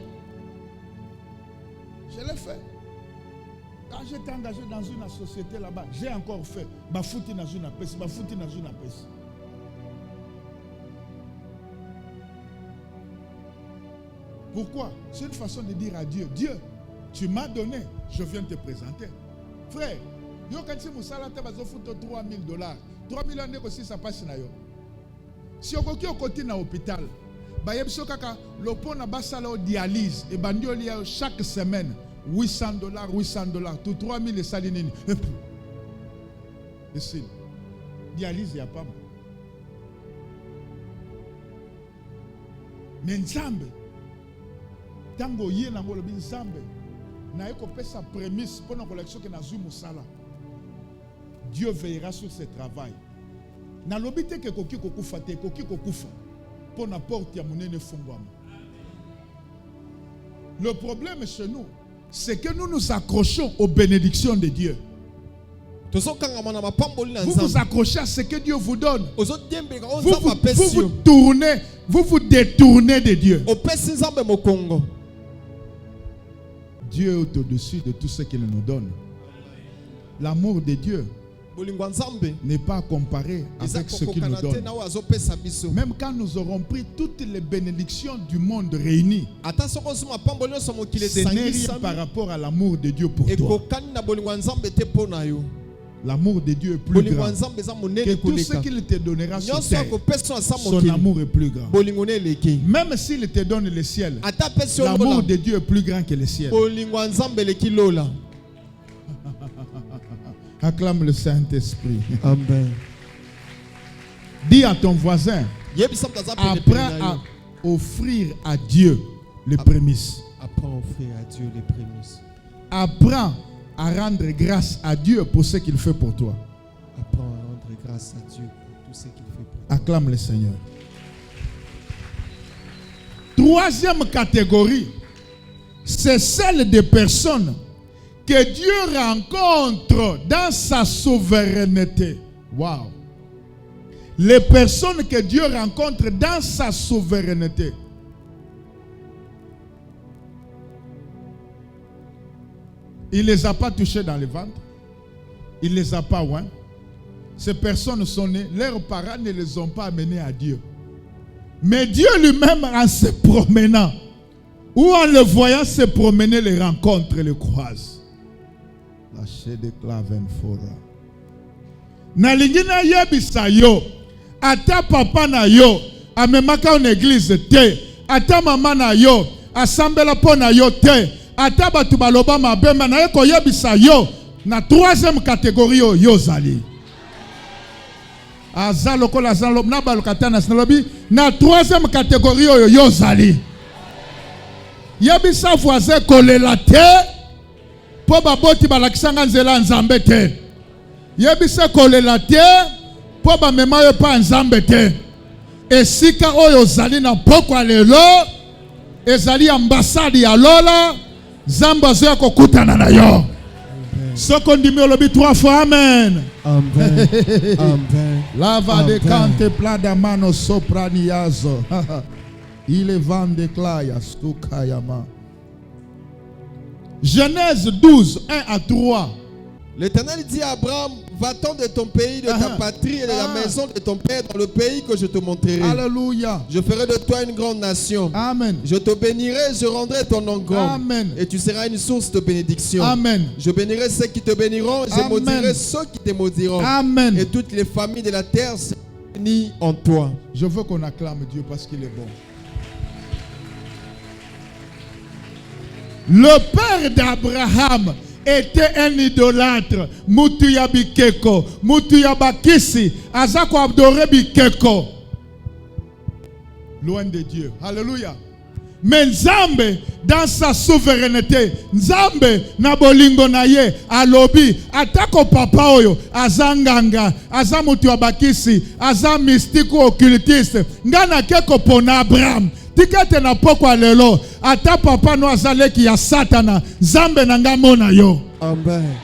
Je l'ai fait. Quand j'étais engagé dans une société là-bas, j'ai encore fait ba futi na zuna pesi, ba futi na zuna pesi. Pourquoi? C'est une façon de dire à Dieu, Dieu, tu m'as donné, je viens te présenter. Frère, yo quand tu musala te bazo futo $3,000. 3,000 ane ko si ça passe na yo. Si on koki okoti na hôpital, ba yebso kaka lopo na basala dialyse et bandio lia chaque semaine $800, tout 3,000 et salinini. Et c'est dialyse ya pas. Mais nzambe tango yé na ngolo bi nzambe na eko pesa prémisse pour la collection que na zui musala. Dieu veillera sur ce travail. Na lobité que koki kokufa te koki kokufa pour na porte ya monene fongwama. Le problème chez nous, c'est que nous nous accrochons aux bénédictions de Dieu. Vous vous accrochez à ce que Dieu vous donne. Vous vous détournez de Dieu. Dieu est au-dessus de tout ce qu'il nous donne. L'amour de Dieu n'est pas comparé avec ce qu'il nous donne. Même quand nous aurons pris toutes les bénédictions du monde réunies, ce n'est rien par rapport à l'amour de Dieu pour toi. L'amour de Dieu est plus grand que tout ce qu'il te donnera sur terre. Son amour est plus grand. Même s'il te donne le ciel, l'amour de Dieu est plus grand que le ciel. Acclame le Saint-Esprit. Amen. Dis à ton voisin, apprends à offrir à Dieu les prémices. Apprends à offrir à Dieu les prémices. Apprends à rendre grâce à Dieu pour ce qu'il fait pour toi. Apprends à rendre grâce à Dieu pour tout ce qu'il fait pour toi. Acclame le Seigneur. Troisième catégorie, c'est celle des personnes que Dieu rencontre dans sa souveraineté. Wow. Les personnes que Dieu rencontre dans sa souveraineté. Il ne les a pas touchés dans le ventre. Il ne les a pas oints. Ces personnes sont nées, leurs parents ne les ont pas amenées à Dieu. Mais Dieu lui-même, en se promenant, ou en le voyant se promener, les rencontre, les croise. Lâchez des claves fora. Nalingina yebisa yo. Ata papa na yo. Amemaka en église te. Ata mama na yo. Assemble po na yo te. Ata batu baloba mabema na yo koyebisa yo. Na troisième catégorie yo zali. Azaloko la zalo na balokatana sinalobi. Na troisième catégorie yo zali. Yebisa voisin kolela te. Po baboti balakisanga nzela nzambe te. Yebisa kolela te. Po ba mema yo pa nzambe te. Esika oyo zali na pokwa lelo. Ezali ambassade ya lola. Zamba zo ya kokutana na yo. Soko ndimi olobi 3 fois amen. Amen. Amen. Lava de cante plada mano sopraniazo. Il est vent de claya stukayama. Genèse 12, 1 à 3. L'Éternel dit à Abraham, va-t'en de ton pays, de ta patrie et de la maison de ton père dans le pays que je te montrerai. Alléluia. Je ferai de toi une grande nation. Amen. Je te bénirai, je rendrai ton nom grand. Amen. Et tu seras une source de bénédiction. Amen. Je bénirai ceux qui te béniront, je maudirai ceux qui te maudiront. Amen. Et toutes les familles de la terre seront bénies en toi. Je veux qu'on acclame Dieu parce qu'il est bon. Le père d'Abraham était un idolâtre. Mutuya bikeko, mutuya bakisi, azako abdore bikeko. Loin de Dieu. Alléluia. Mais Nzambe, dans sa souveraineté, Nzambe na bolingo na ye, alobi, atako papa oyo, azanganga, azamutuya bakisi, azam mystique ou occultiste, ngana keko pona Abraham. Tikete na pokwa lelo ata papa no azaleki ya satana zambe na ngamona yo. Amen.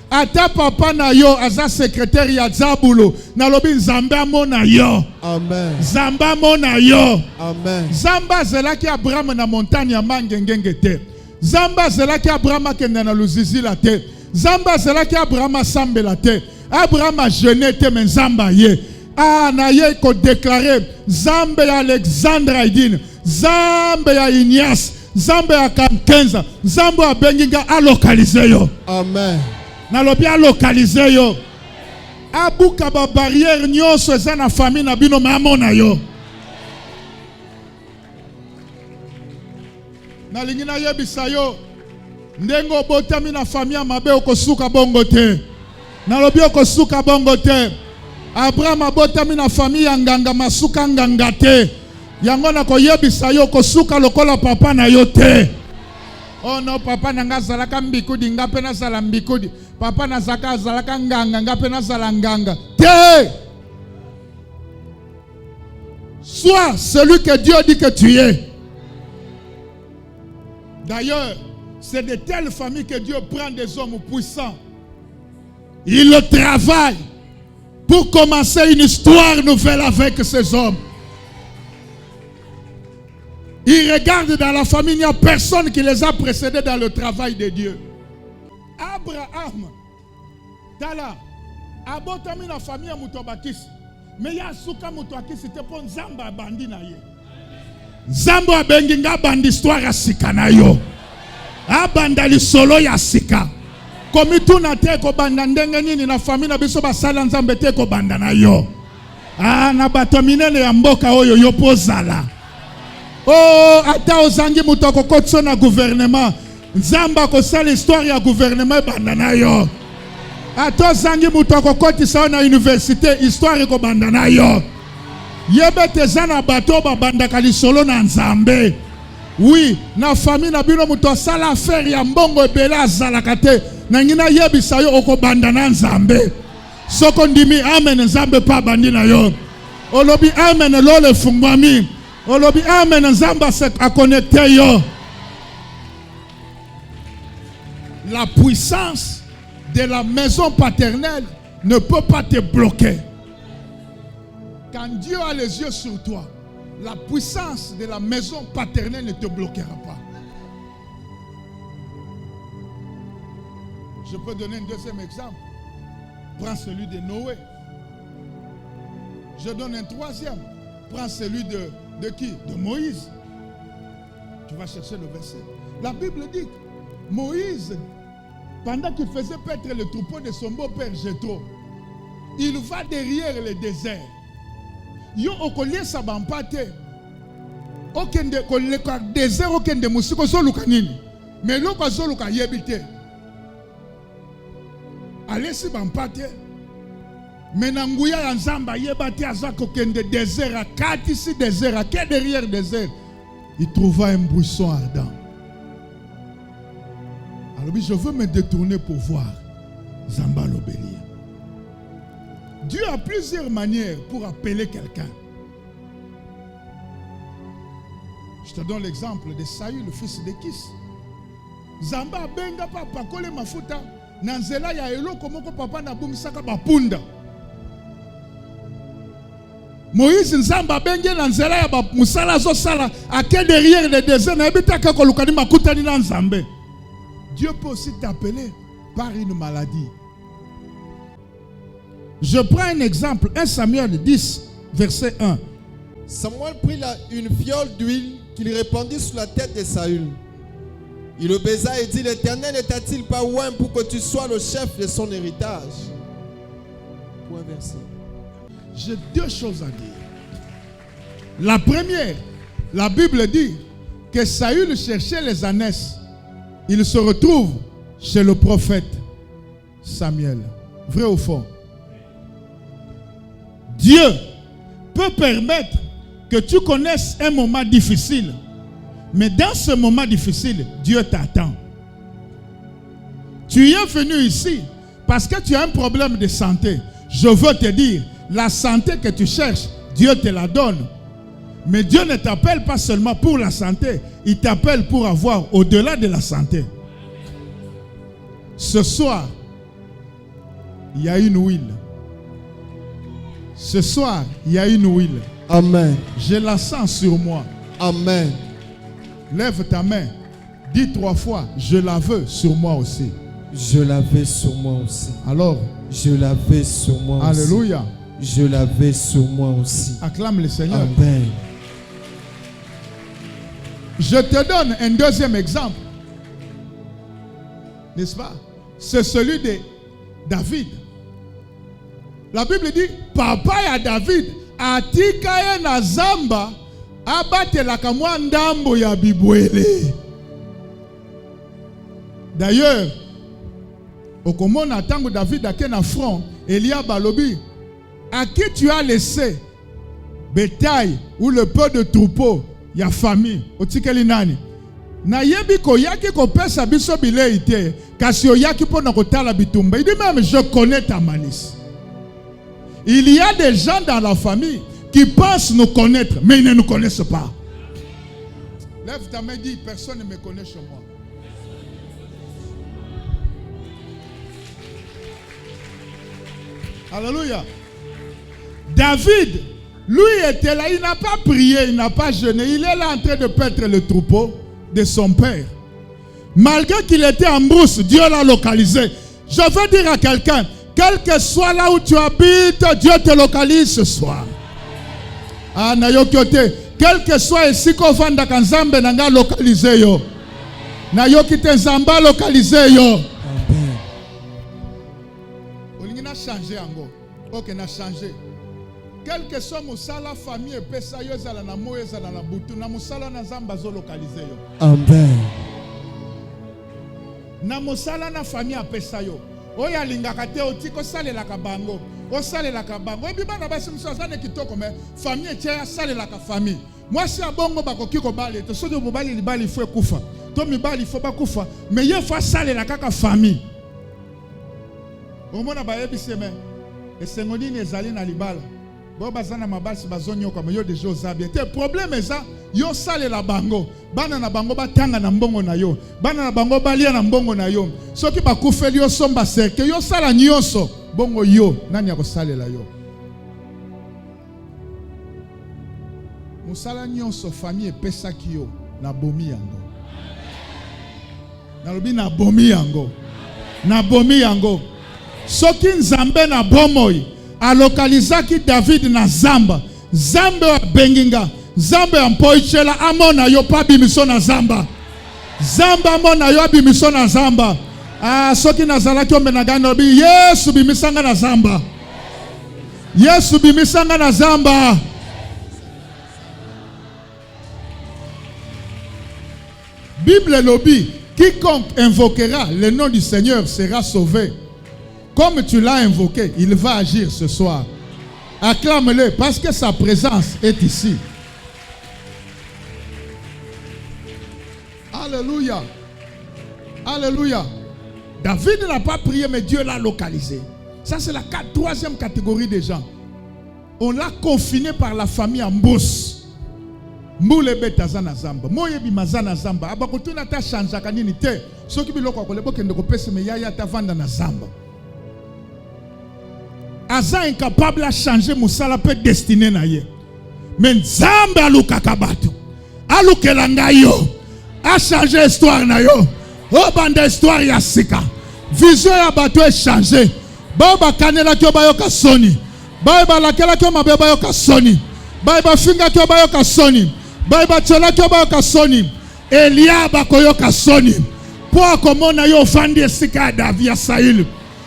Ata papa na yo aza secrétaire ya Zabulo na lobi nzambe amona yo. Amen. Zamba mona yo. Amen. Zamba zelaki Abraham na montagne ya mangengenge te. Zamba zelaki Abraham akende na luzizi la te. Zamba zelaki Abraham asambela te. Abraham a jeûné te men zamba ye. Na ye ko déclaré Zambe ya Alexandre Aidin, Zambe ya Ignace, Zambe ya Kankenza, Zambe ya Benginga a localisé yo. Amen. Na lobi a localisé yo. Abuka ba barrière nyonso eza na famille na bino mamona yo. Na lingi na yebisa yo ndengo botami na famille mabe okosuka bongo te. Na lobi okosuka bongo te. Abraham abotami na famille ya nganga masuka nganga te. Yango na koyebisa yo kosuka lokola papa na yo te. Oh no, papa na nga zalaka mbikudi ngape na zala mbikudi. Papa na zaka zalaka nganga ngape na zala nganga. Te! Sois celui que Dieu dit que tu es. D'ailleurs, c'est de telles familles que Dieu prend des hommes puissants. Il le travaille pour commencer une histoire nouvelle avec ces hommes. Ils regardent dans la famille, il n'y a personne qui les a précédés dans le travail de Dieu. Abraham, Tala, abotami na famille ya mutobakisi. Mais ya suka mutobakisi te pon Zamba bandi na ye. Zamba abengi nga bandi histoire ya sika na yo. Abanda li solo ya sika. Komi tuna te ko banda ndenge nini na famille na biso basala Nzambe te ko banda na yo. Na bato minene ya mboka oyo yo pozala. Oh, ata ozangi mutoko kotso na gouvernement. Nzamba ko sala histoire ya gouvernement banda na yo. Ata ozangi mutoko kotisa na université histoire ko banda na yo. Yebe tezana bato ba banda kali solo na Nzambe. Oui, na famille na bino muto sala affaire ya mbongo ebele azalaka te. Nangina yebisa yo okobanda na Nzambe. Soko ndimi amen Nzambe pa bandi na yo. Olobi amen lole fungwami. Olobi amen Nzamba se a connecté yo. La puissance de la maison paternelle ne peut pas te bloquer. Quand Dieu a les yeux sur toi, la puissance de la maison paternelle ne te bloquera pas. Je peux donner un deuxième exemple. Prends celui de Noé. Je donne un troisième. Prends celui de qui? De Moïse. Tu vas chercher le verset. La Bible dit que Moïse, pendant qu'il faisait paître le troupeau de son beau-père Jéthro, il va derrière le désert. Yo okolie sabampate. Okende koleka désert okende musiko zoluka nini. Mais loko zoluka yebite. Alesi bampate. Menanguya ya nzamba yebate azako kende désert a katisi désert a que derrière désert. Il trouva un buisson ardent. Alors je veux me détourner pour voir Zamba l'obéir. Dieu a plusieurs manières pour appeler quelqu'un. Je te donne l'exemple de Saül, le fils de Kis. Zamba benga papa kole mafuta nanzela ya eloko moko papa na bumisaka bapunda. Moïse nzamba benga nanzela ya ba musala zo sala ake derrière le désert na ebitaka kolukani makutani na nzambe. Dieu peut aussi t'appeler par une maladie. Je prends un exemple, 1 Samuel 10, verset 1. Samuel prit une fiole d'huile qu'il répandit sur la tête de Saül. Il le baisa et dit, l'Éternel ne t'a-t-il pas oint pour que tu sois le chef de son héritage? Point verset. J'ai deux choses à dire. La première, la Bible dit que Saül cherchait les ânesses. Il se retrouve chez le prophète Samuel. Vrai ou faux? Dieu peut permettre que tu connaisses un moment difficile. Mais dans ce moment difficile, Dieu t'attend. Tu es venu ici parce que tu as un problème de santé. Je veux te dire, la santé que tu cherches, Dieu te la donne. Mais Dieu ne t'appelle pas seulement pour la santé. Il t'appelle pour avoir au-delà de la santé. Ce soir, il y a une huile. Ce soir, il y a une huile. Amen. Je la sens sur moi. Amen. Lève ta main. Dis 3 fois, je la veux sur moi aussi. Je la veux sur moi aussi. Alors, je la veux sur moi aussi. Alléluia. Je la veux sur moi aussi. Acclame le Seigneur. Amen. Je te donne un deuxième exemple. N'est-ce pas? C'est celui de David. La Bible dit, papa ya David atika ye na zamba abatelaka mwa ndambo ya bibwele. D'ailleurs, okomona tango David ake na front, Eliab alobi, à qui tu as laissé bétail ou le peu de troupeau ya famille, otikeli nani? Na yebi ko yaki ko pesa biso bilei te, kasi oyaki po na kotala bitumba. Il dit même, je connais ta malice. Il y a des gens dans la famille qui pensent nous connaître, mais ils ne nous connaissent pas. Lève ta main et dis, personne ne me connaît chez moi. Alléluia. David, lui était là, il n'a pas prié, il n'a pas jeûné. Il est là en train de paître le troupeau de son père. Malgré qu'il était en brousse, Dieu l'a localisé. Je veux dire à quelqu'un, quel que soit là où tu habites, Dieu te localise ce soir. Ah, nayokiote. Quel que soit ici qu'on vanda kanzambe nanga localisé yo. Nayokite nzamba localisé yo. Amen. Olingi na changer ango. Ok, na changer. Quel que soit musala famille pesa yo zala na moyo zala na butu na musala na nzamba zo localisé yo. Amen. Na musala na famille apesa yo. Oya lingaka te otiko salelaka bango. O salelaka bango. Ebi bana basi musazane kitoko me famille tia salelaka famille. Moi si abongo bakoki ko bale to sodo bobali libali fo kufa. To mibali fo bakufa. Mais ye fa salelaka ka famille. Omona ba yebi seme. Esengoni ezali na libala. Bo bazana mabasi bazonyo comme yo déjà ozabia. Te problème eza yo sale la bango. Bana na bango batanga na mbongo na yo. Bana na bango balia na mbongo na yo. Soki bakufeli yo somba serke yo sala nyonso. Bongo yo nani akosalela yo. Musala nyonso famille epesaki yo na bomi yango. Na lobi na bomi yango. Na bomi yango. Soki nzambe na bomoi alokalizaki David na zamba. Zamba ya benginga. Zamba ya mpoichela amona yo pa bimiso na zamba. Zamba amona yo bimiso na zamba. Soki nazalaki ombe na gano bi Yesu bimisanga na zamba. Yesu bimisanga na zamba. Bible lobi, quiconque invoquera le nom du Seigneur sera sauvé. Comme tu l'as invoqué, il va agir ce soir. Acclame-le parce que sa présence est ici. Alléluia. Alléluia. David n'a pas prié, mais Dieu l'a localisé. Ça, c'est la troisième catégorie des gens. On l'a confiné par la famille en bourse. Moule betazana zamba. Moye bimazana zamba. Abakotuna ta chanja kanini te. Soki biloko akolebo kende ko pese me yaya ta vanda na zamba. Aza incapable à changer musala pe destiné na ye. Mais zamba alukaka bato. Alukela ngayo. A changer histoire na yo. O banda histoire ya sika. Vision ya bato est changé. Baba kanela kyo bayoka soni. Baba lakela kyo mabe bayoka soni. Baba finga kyo bayoka soni. Baba chola kyo bayoka soni. Eliaba koyoka soni. Po akomona yo fandi sika Davi ya Saïl.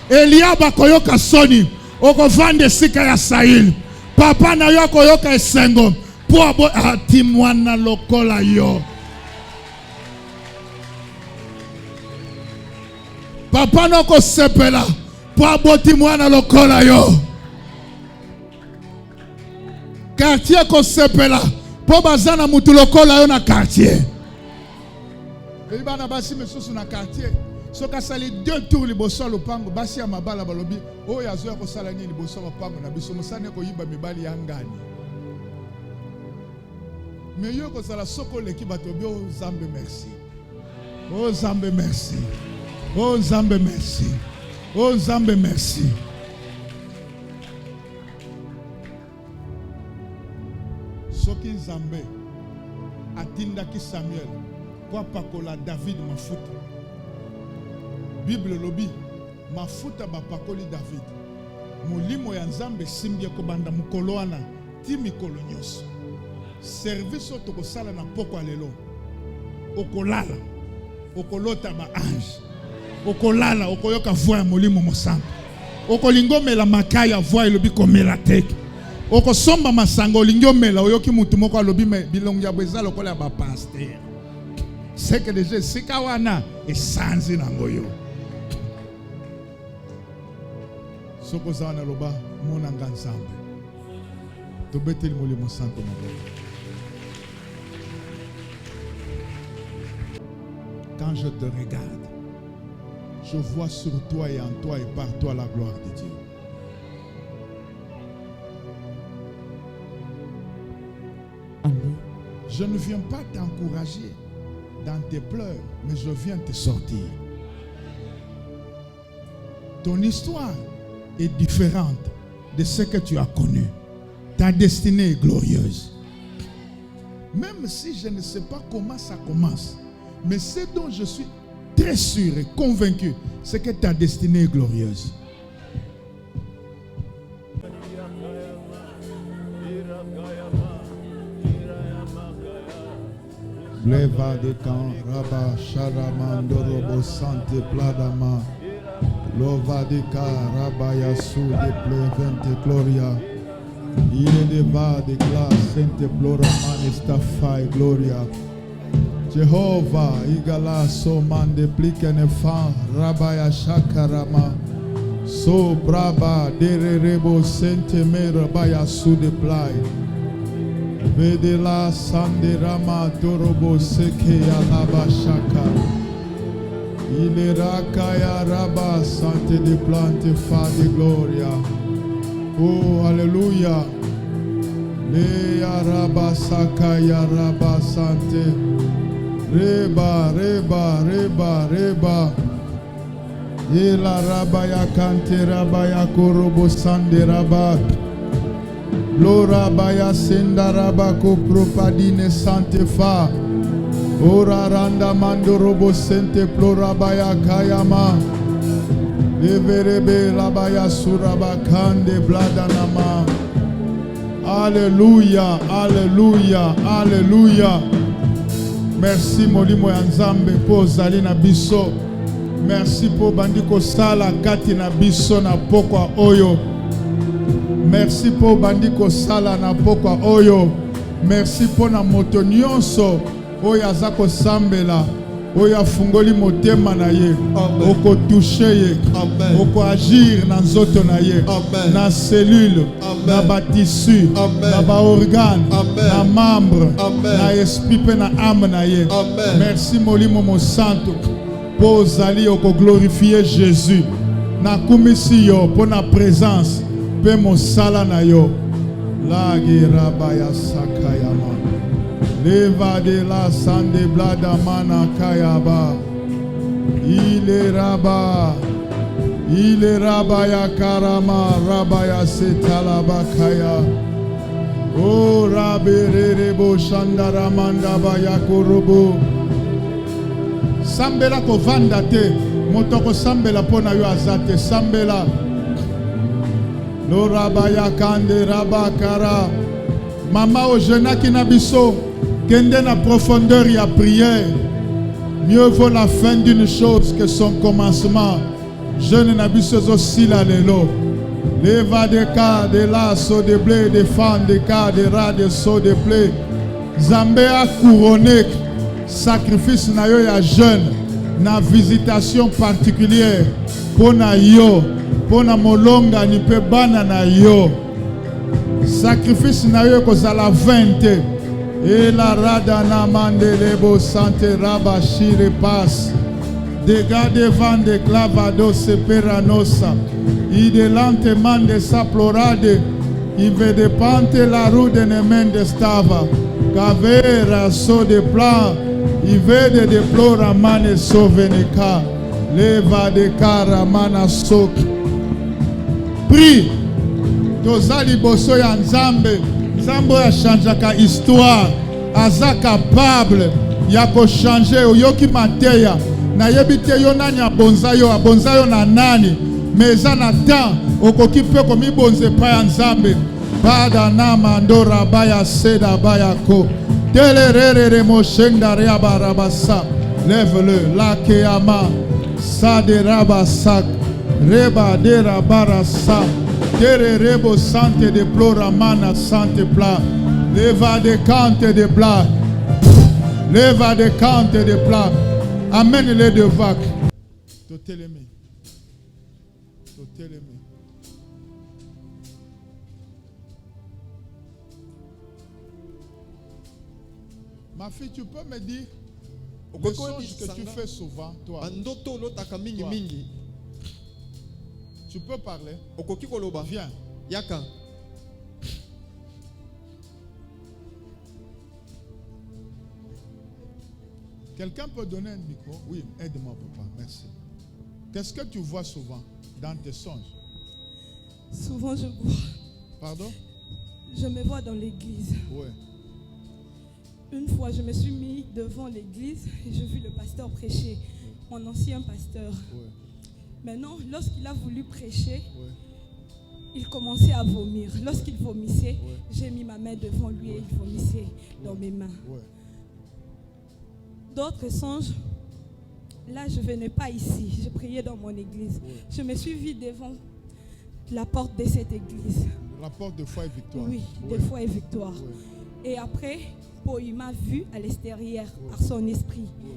Eliaba koyoka soni. Oko fandi sika ya Saïl. Papa na yo koyoka esengo. Po abo atimwana lokola yo. Papa no ko sepela. Po aboti mwana lokola yo. Quartier ko sepela. Po bazana mutu lokola yo na quartier. Et bana basi mesusu na quartier. Soka sali 2 tours liboso lopango basi ya mabala balobi. O yazo ya ko sala ni liboso lopango na biso musane ko yiba mibali ya ngani. Mais yo ko sala soko leki bato bi o Zambe merci. O Zambe merci. Oh Nzambe merci. Oh Nzambe merci. Soki Nzambe atindaki Samuel kwa pakola David mafuta. Bible lobi mafuta bapakoli David. Molimo ya Nzambe simbye kobanda mukolo wana ti mikolo nyonso. Service otokosala na poko alelo. Okolala. Okolota ba ange. Okolala okoyoka voix ya molimo mosantu. Okolingomela makaya voix elobi komela teke. Okosomba masanga olingomela oyoki mutu moko alobi bilongi ya bweza lokola ya ba pasteur. C'est que déjà sika wana esanzi nango yo. Soko zawana loba mona Nzambe. Tobeteli molimo santu maboko. Quand je te regarde, je vois sur toi et en toi et par toi la gloire de Dieu. Amen. Je ne viens pas t'encourager dans tes pleurs, mais je viens te sortir. Ton histoire est différente de ce que tu as connu. Ta destinée est glorieuse. Même si je ne sais pas comment ça commence, mais ce dont je suis très sûr et convaincu, c'est que ta destinée est glorieuse. Leva de camp, Rabba, Sharamando, Robo, Sante, Pladama, Lova de Ka, Rabba, Yasu, de Plevente, Gloria, Il est de bas de glace, Sainte, Ploraman, Estafai, Gloria. Jehovah, igala so mande plikene fa rabaya shakarama so braba dererebo sente me rabaya sude play vedela sande rama torobo seke alaba shaka ilera kaya raba sante de plante fa de gloria. Oh, alléluia. Le yaraba saka yaraba sante. Reba, reba, reba, reba. Ela raba ya kante raba ya korobo sande raba. Lora baya senda raba ko propadine sante fa. Ora randa mando robo sente plora baya kayama. Leverebe la baya suraba kande bladanama. Alléluia, alléluia, alléluia. Merci molimo ya Nzambe po zali na biso. Merci po bandiko sala kati na biso na pokwa oyo. Merci po bandiko sala na pokwa oyo. Merci po na moto nyonso oyo azako sambela. Oyo afungoli motema na ye. Oko touche ye. Oko agir na nzoto na ye. Na cellule. Na ba tissu. Na ba organe. Na membre. Na esprit pe na âme na ye. Merci molimo mo santo. Po ozali oko glorifier Jésus. Na kumisi yo po na présence. Pe mo sala na yo. La girabaya sakayama. Leva de la sande blada mana kayaba. Il est rabaya karama rabaya setalaba kaya. O raberebo shandara manda baya korobo. Sambela ko vanda te. Motoko sambela pona yo azate sambela. Lo rabaya kande rabakara. Mama o jeuna ki na biso. Kende na profondeur ya prière. Mieux vaut la fin d'une chose que son commencement. Jeune na biso aussi la lelo. Leva de cas de lasso de blé de fan de cas de ras de saut de blé. Zambé a couronné sacrifice na yo ya jeune na visitation particulière pour na yo, pour na molonga ni pe bana na yo. Sacrifice na yo kozala 20. Et la radana mandelebo sante rabashire passe. Dega devant de clavado seperanosa. Idelante mande saplorade. Ive de pante la rude nemende stava. Cavera so de plan. Ive de deplora mane sovenica. Leva de cara mana sok. Prie. Tozali boso ya Nzambe. Nzambe ya chanjaka histoire. Aza capable ya ko changer oyoki mateya. Na yebite yo nani abonza yo na nani. Meza na temps okoki pe komi bonze pa ya Nzambe. Bada na mandora baya seda baya ko. Telerere moshenda rea barabasa. Lève-le la keama. Sa de rabasak. Reba de rabarasa. Tere rebo sante de ploramana sante pla. Leva de cante de pla. Leva de cante de pla. Amène-les de vac. Totelemi. Totelemi. Ma fille, tu peux me dire les songes que tu fais souvent, toi? Tu peux parler? Viens. Yaka. Quelqu'un peut donner un micro? Oui, aide-moi, papa. Merci. Qu'est-ce que tu vois souvent dans tes songes? Souvent, je vois. Pardon? Je me vois dans l'église. Oui. Une fois, je me suis mis devant l'église et j'ai vu le pasteur prêcher, mon ancien pasteur. Oui. Maintenant, lorsqu'il a voulu prêcher, oui, il commençait à vomir. Lorsqu'il vomissait, oui, j'ai mis ma main devant lui et il vomissait dans mes mains. oui. D'autres songes, là, je ne venais pas ici. Je priais dans mon église. Oui. Je me suis vue devant la porte de cette église. La porte de foi et victoire. Oui, de foi et victoire. Oui. Et après, il m'a vu à l'extérieur, oui, par son esprit. Oui.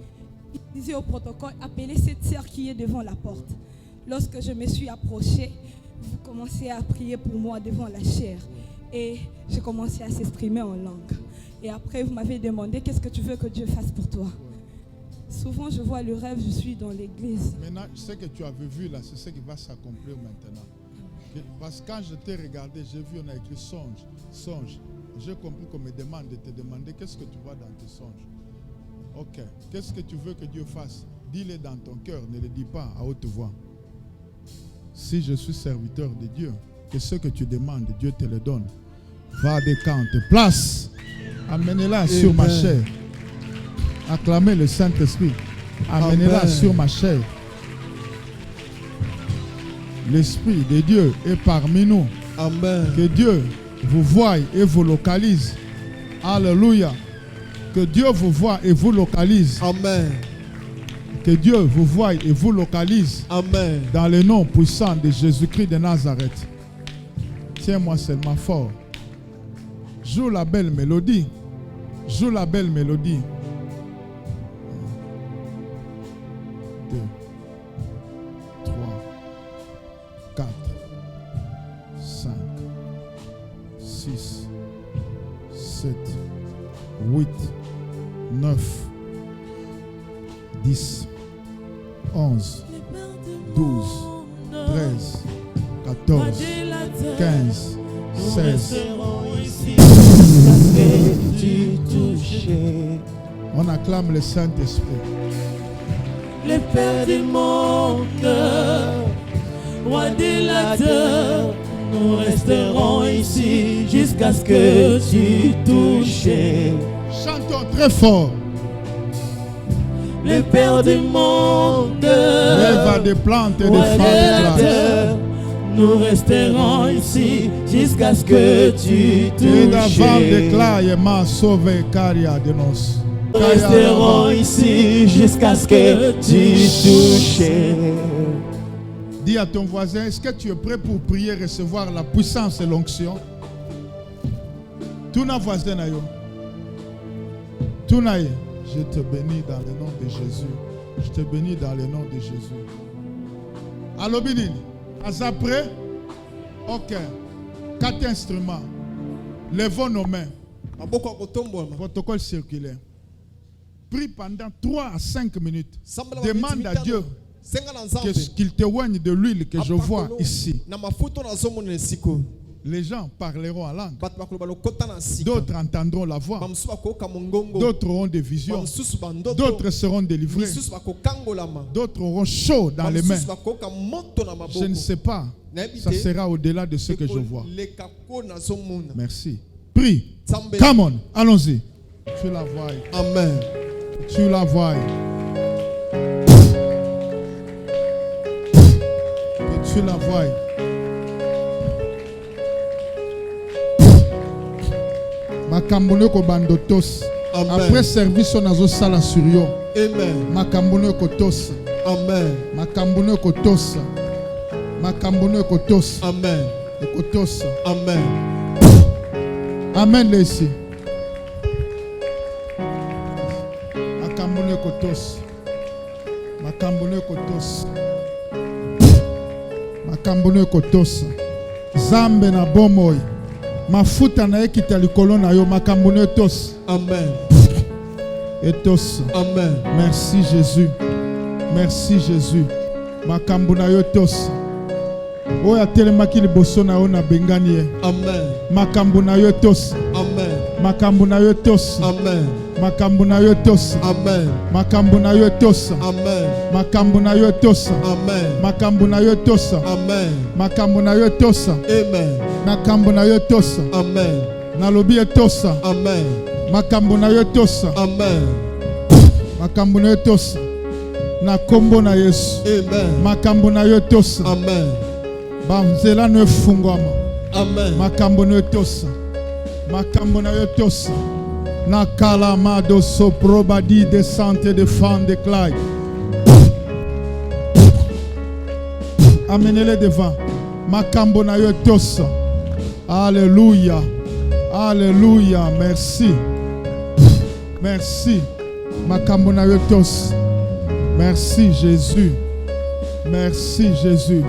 Il disait au protocole, appelez cette sœur qui est devant la porte. Oui. Lorsque je me suis approchée, vous commencez à prier pour moi devant la chair. Oui. Et j'ai commencé à s'exprimer en langue. Et après, vous m'avez demandé, qu'est-ce que tu veux que Dieu fasse pour toi? Oui. Souvent, je vois le rêve, je suis dans l'église. Maintenant, ce que tu avais vu là, c'est ce qui va s'accomplir maintenant. Parce que quand je t'ai regardé, j'ai vu, on a écrit songe, songe, J'ai compris qu'on me demande de te demander qu'est-ce que tu vois dans tes songes. Ok. Qu'est-ce que tu veux que Dieu fasse? Dis-le dans ton cœur, ne le dis pas à haute voix. Si je suis serviteur de Dieu, que ce que tu demandes, Dieu te le donne. Va décante, place. Amenez-la sur ma chair. Acclamez le Saint-Esprit. Amenez-la sur ma chair. L'Esprit de Dieu est parmi nous. Amen. Que Dieu vous voie et vous localise. Alléluia. Que Dieu vous voie et vous localise. Amen. Que Dieu vous voie et vous localise. Amen. Dans le nom puissant de Jésus-Christ de Nazareth. Tiens-moi seulement fort. Joue la belle mélodie. Joue la belle mélodie. 2, 3, 4, 5, 6, 7, 8, 9, 10, 11, 12, 13, 14, 15, 16. On acclame le Saint-Esprit. Le Père du monde, roi délateur, nous resterons ici jusqu'à ce que tu touches. Chantons très fort. Le Père du monde, Lève des plantes et des fleurs. Nous resterons ici jusqu'à ce que tu Et d'avant touches. déclare m'a sauvé Caria de nos. Nous resterons ici jusqu'à ce que tu touches. Dis à ton voisin, est-ce que tu es prêt pour prier, recevoir la puissance et l'onction? Tuna voisin na yo. Tunaye, je te bénis dans le nom de Jésus. Je te bénis dans le nom de Jésus. Allo Binini, après, ok. 4 instruments. Levons nos mains. Protocole circulaire. Prie pendant 3 à 5 minutes. Demande à Dieu qu'il t'éloigne de l'huile que je vois ici. Les gens parleront en langue. D'autres entendront la voix. D'autres auront des visions. D'autres seront délivrés. D'autres auront chaud dans les mains. Je ne sais pas. Ça sera au-delà de ce que je vois. Merci. Prie. Come on. Allons-y. Tu la vois. Amen. Tu la vois. Tu la vois. Makambono ko bandotos. Après service on azo sala sur yo. Amen. Makambono ko tos. Amen. Makambono ko tos. Makambono ko tos. Amen. Ko tos. Amen. Amen ici. Makambono ko tos. Makambono ko tos. Makambono ko tos. Zambe na bomoy. Mafuta na ekita likolo na yo makambono tos. Amen. Etos. Amen. Merci Jésus. Merci Jésus. Makambono yo tos. Oya telemaki liboso na yo na bengani ye. Amen. Makambono yo tos. Amen. Makambono yo tos. Amen. Makambono yo tos. Amen. Makambono yo tos. Amen. Makambono yo tos. Amen. Makambono yo tos. Amen. Makambono yo tos. Amen. Makambono yo tos. Amen. Nalobi tos. Amen. Makambono yo tos. Amen. Makambono yo tos. Na kombo na Yesu. Amen. Makambono yo tos. Amen. Bamzela no fungwama. Amen. Makambono yo tos. Makambono yo tos. Na kalamado soprobadi de santé de fan de clay. Amenez-les devant. Makambono yo tos. Alléluia. Alléluia. Merci. Merci. Makambono yo tos. Merci Jésus. Merci Jésus.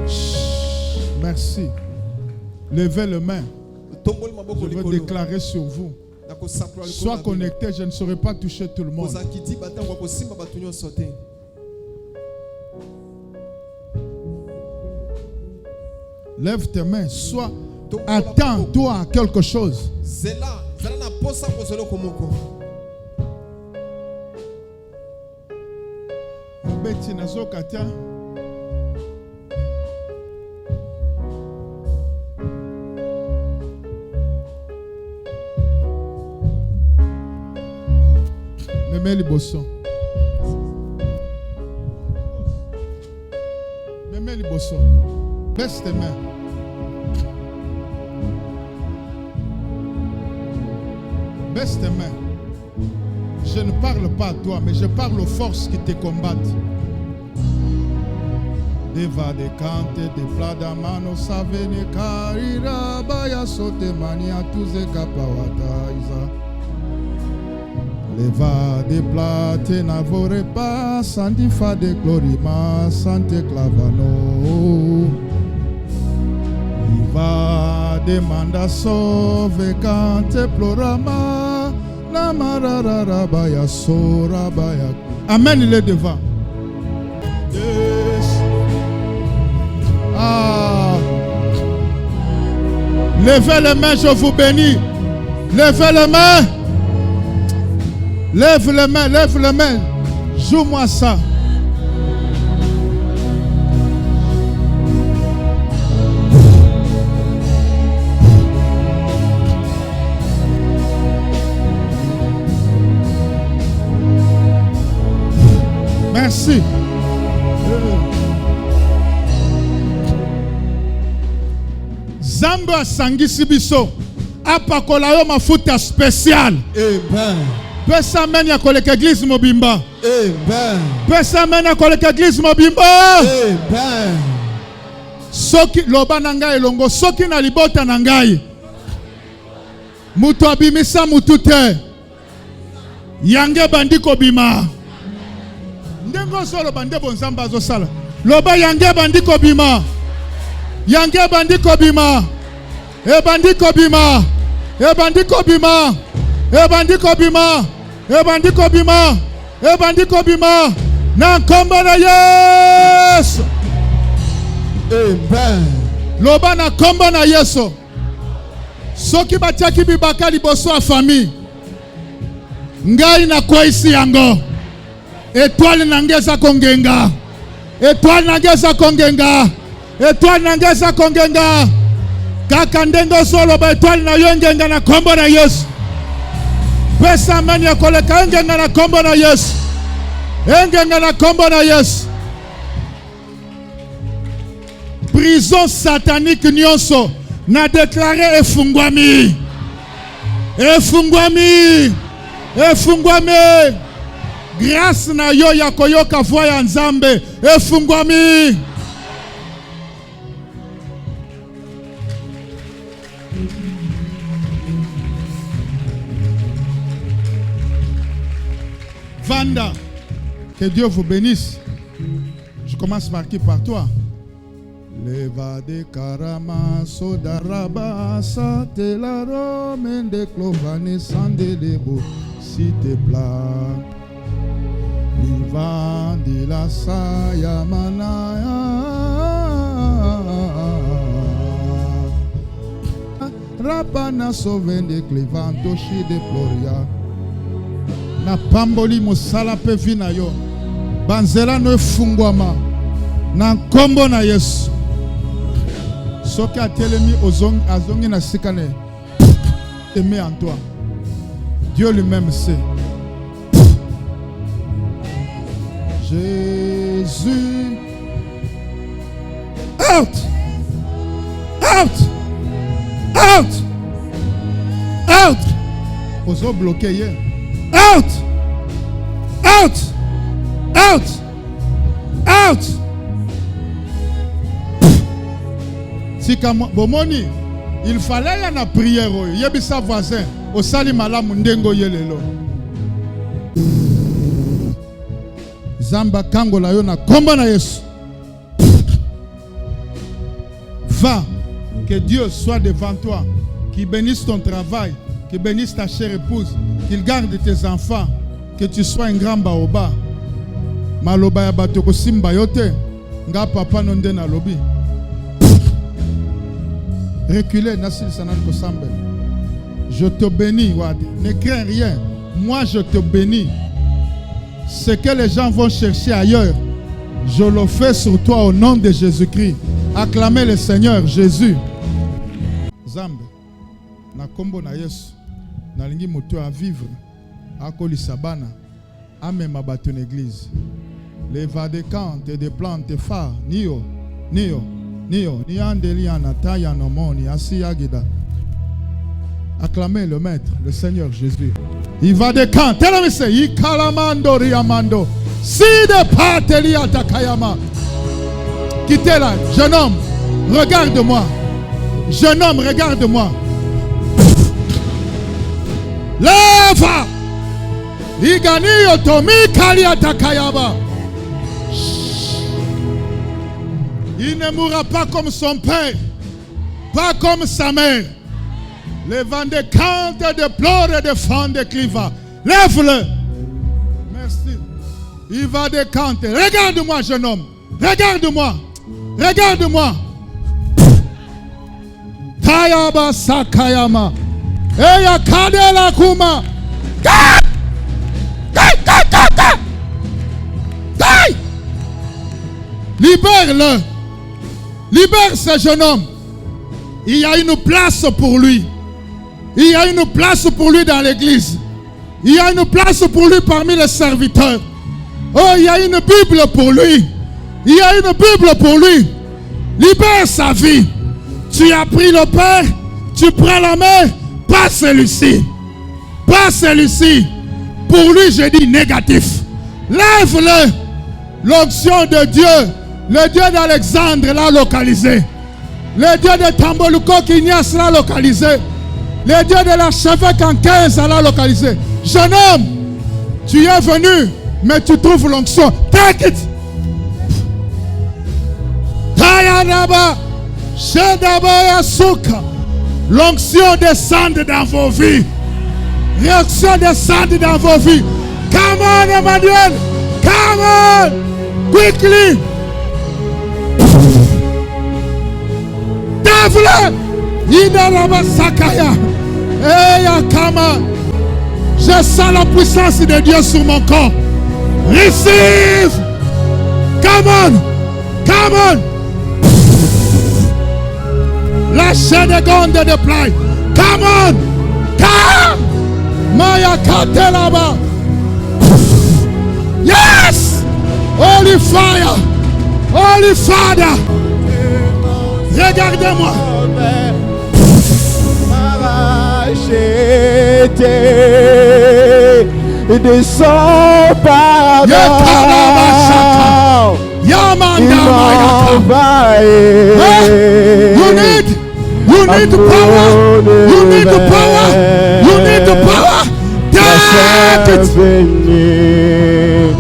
Chut. Merci. Levez les mains. Je veux déclarer sur vous. Sois connecté, je ne saurais pas toucher tout le monde. Lève tes mains. Sois Attends-toi à quelque chose. Memeli Bosso. Memeli Bosso. Baisse tes mains. Baisse tes mains. Je ne parle pas à toi, mais je parle aux forces qui te combattent. Deva de cante de plada mano savene karira baya sote mania tuze kapawata isa. Leva de plate navore pa santifa de glorima sante clavano. Iva demanda sove cante plorama namarara baya sora baya. Amen, il est devant. Yes. Ah. Levez les mains, je vous bénis. Levez les mains. Lève les mains, lève les mains. Joue-moi ça. Merci. Zamba sangisi biso. Apakola yo mafuta spécial. Amen. Pesa meni ya koleka église mobimba. Amen. Pesa meni ya koleka église mobimba. Amen. Soki loba na ngai longo soki na libota na ngai. Mutu abimisa mutu te. Yange bandiko bima. Ndengo solo bande bonzamba zo sala. Loba yange bandiko bima. Yange bandiko bima. E bandiko bima. E bandiko bima. E bandiko bima. E bandiko bima. E bandiko bima. Na nkombo na Yesu. Amen. Loba na nkombo na Yesu. Soki batiaki bibaka liboso ya famille. Ngai na kwa isi yango. Étoile nangeza kongenga. Étoile nangeza kongenga. Étoile nangeza kongenga. Kaka ndengo solo ba étoile na yongenga na nkombo na Yesu. Pesa mani ya koleka engenga na kombo na Yesu. Engenga na kombo na Yesu. Prison satanique nyonso na déclaré efungwami. Efungwami. Efungwami. Grâce na yo ya koyoka voix ya Nzambe. Efungwami. Vanda, que Dieu vous bénisse. Je commence par qui? Par toi. Leva de karama sodaraba satela romen de clovane sande debo si te plat. Livan de la saya manaya. Rapana soven de clevanto shi de Gloria. Na pamboli musala pe vina yo. Banzela no fungwama. Na nkombo na Yesu. Soki atelemi azongi na sikane. Aimé en toi. Dieu lui-même sait. Jésus. Out. Out. Out. Out. Ozo bloqué hier. Out! Out! Out! Out! Tika bomoni, il fallait y en a prière. Yebisa voisin, au sali malamu ndengo yelelo. Zamba kango la yo na komba na Yesu. Va, que Dieu soit devant toi, qu'il bénisse ton travail, qu'il bénisse ta chère épouse, qu'il garde tes enfants, que tu sois un grand baoba. Maloba ya bato ko simba yote, nga papa nonde na lobi. Reculez, Nassil Sanan Kosambe. Je te bénis, Wadi. Ne crains rien. Moi, je te bénis. Ce que les gens vont chercher ailleurs, je le fais sur toi au nom de Jésus-Christ. Acclamez le Seigneur Jésus. Zambe, na kombo na Yesu, na lingi moto à vivre, akoli sabana, amema bato l'église. Les vadécantes et des plantes phares, nio, ni andeli anata ya nomoni, asi agida. Acclamez le maître, le Seigneur Jésus. Il va des camps. Telamese, il kalamando riamando. Si de pateli atakayama. Quittez là, jeune homme, regarde-moi. Jeune homme, regarde-moi. Leva. Igani otomi kali atakayama. Il ne mourra pas comme son père, pas comme sa mère. Les vents de cante, de pleurs et de fond de cliva. Lève-le. Merci. Il va décanter. Regarde-moi, jeune homme. Regarde-moi. Regarde-moi. Tayaba Sakayama. Eya Kadela Kuma. Libère-le. Libère ce jeune homme. Il y a une place pour lui. Il y a une place pour lui dans l'église. Il y a une place pour lui parmi les serviteurs. Oh, il y a une Bible pour lui. Il y a une Bible pour lui. Libère sa vie. Tu as pris le Père, tu prends la main, pas celui-ci. Pas celui-ci. Pour lui, je dis négatif. Lève-le. L'onction de Dieu, le Dieu d'Alexandre l'a localisé. Le Dieu de Tamboluko Kinyas l'a localisé. Le Dieu de l'archevêque en 15 l'a localisé. Jeune homme, tu es venu, mais tu trouves l'onction. Take it. Tayanaba, Shedabaya Souka. L'onction descend dans vos vies. L'onction descend dans vos vies. Come on, Emmanuel. Come on. Quickly. Davle. Idaraba Sakaya. Hey, Akama. Je sens la puissance de Dieu sur mon corps. Receive. Come on. Come on. Lâchez des gondes de plaie. Come on. Come. Maya Katelaba. Yes. Holy fire. Holy Father. Regardez-moi. Descends pardon. You need power. You need the power. You need the power. Take it.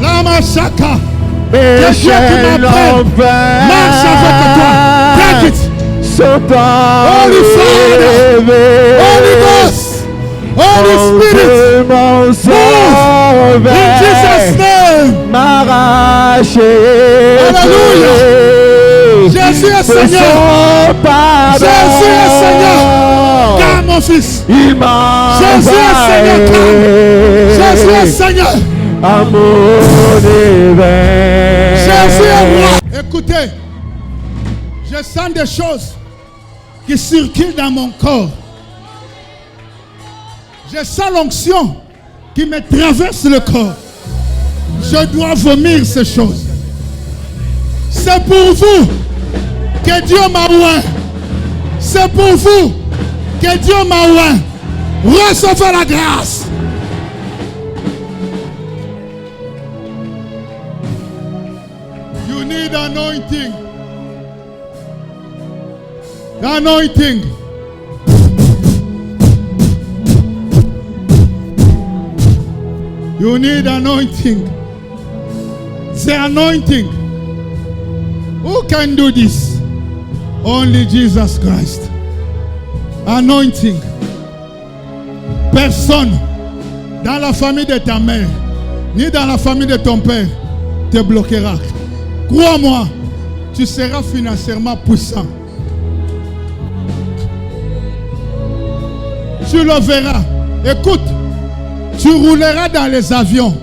Lama Shaka. Marche avec toi. Take it. Holy Father. Holy Ghost. Holy Spirit. Move. In Jesus' name. Alléluia. Jésus est Seigneur. Jésus est Seigneur. Calme mon fils. Jésus est Seigneur. Calme. Jésus est Seigneur. Jésus est roi. Écoutez, je sens des choses qui circulent dans mon corps. Je sens l'onction qui me traverse le corps. Je dois vomir ces choses. C'est pour vous que Dieu m'a oint. C'est pour vous que Dieu m'a oint. Recevez la grâce. You need anointing. Anointing. You need anointing. The anointing. Who can do this? Only Jesus Christ. Anointing. Personne dans la famille de ta mère, ni dans la famille de ton père, te bloquera. Crois-moi, tu seras financièrement puissant. Tu le verras. Écoute, tu rouleras dans les avions.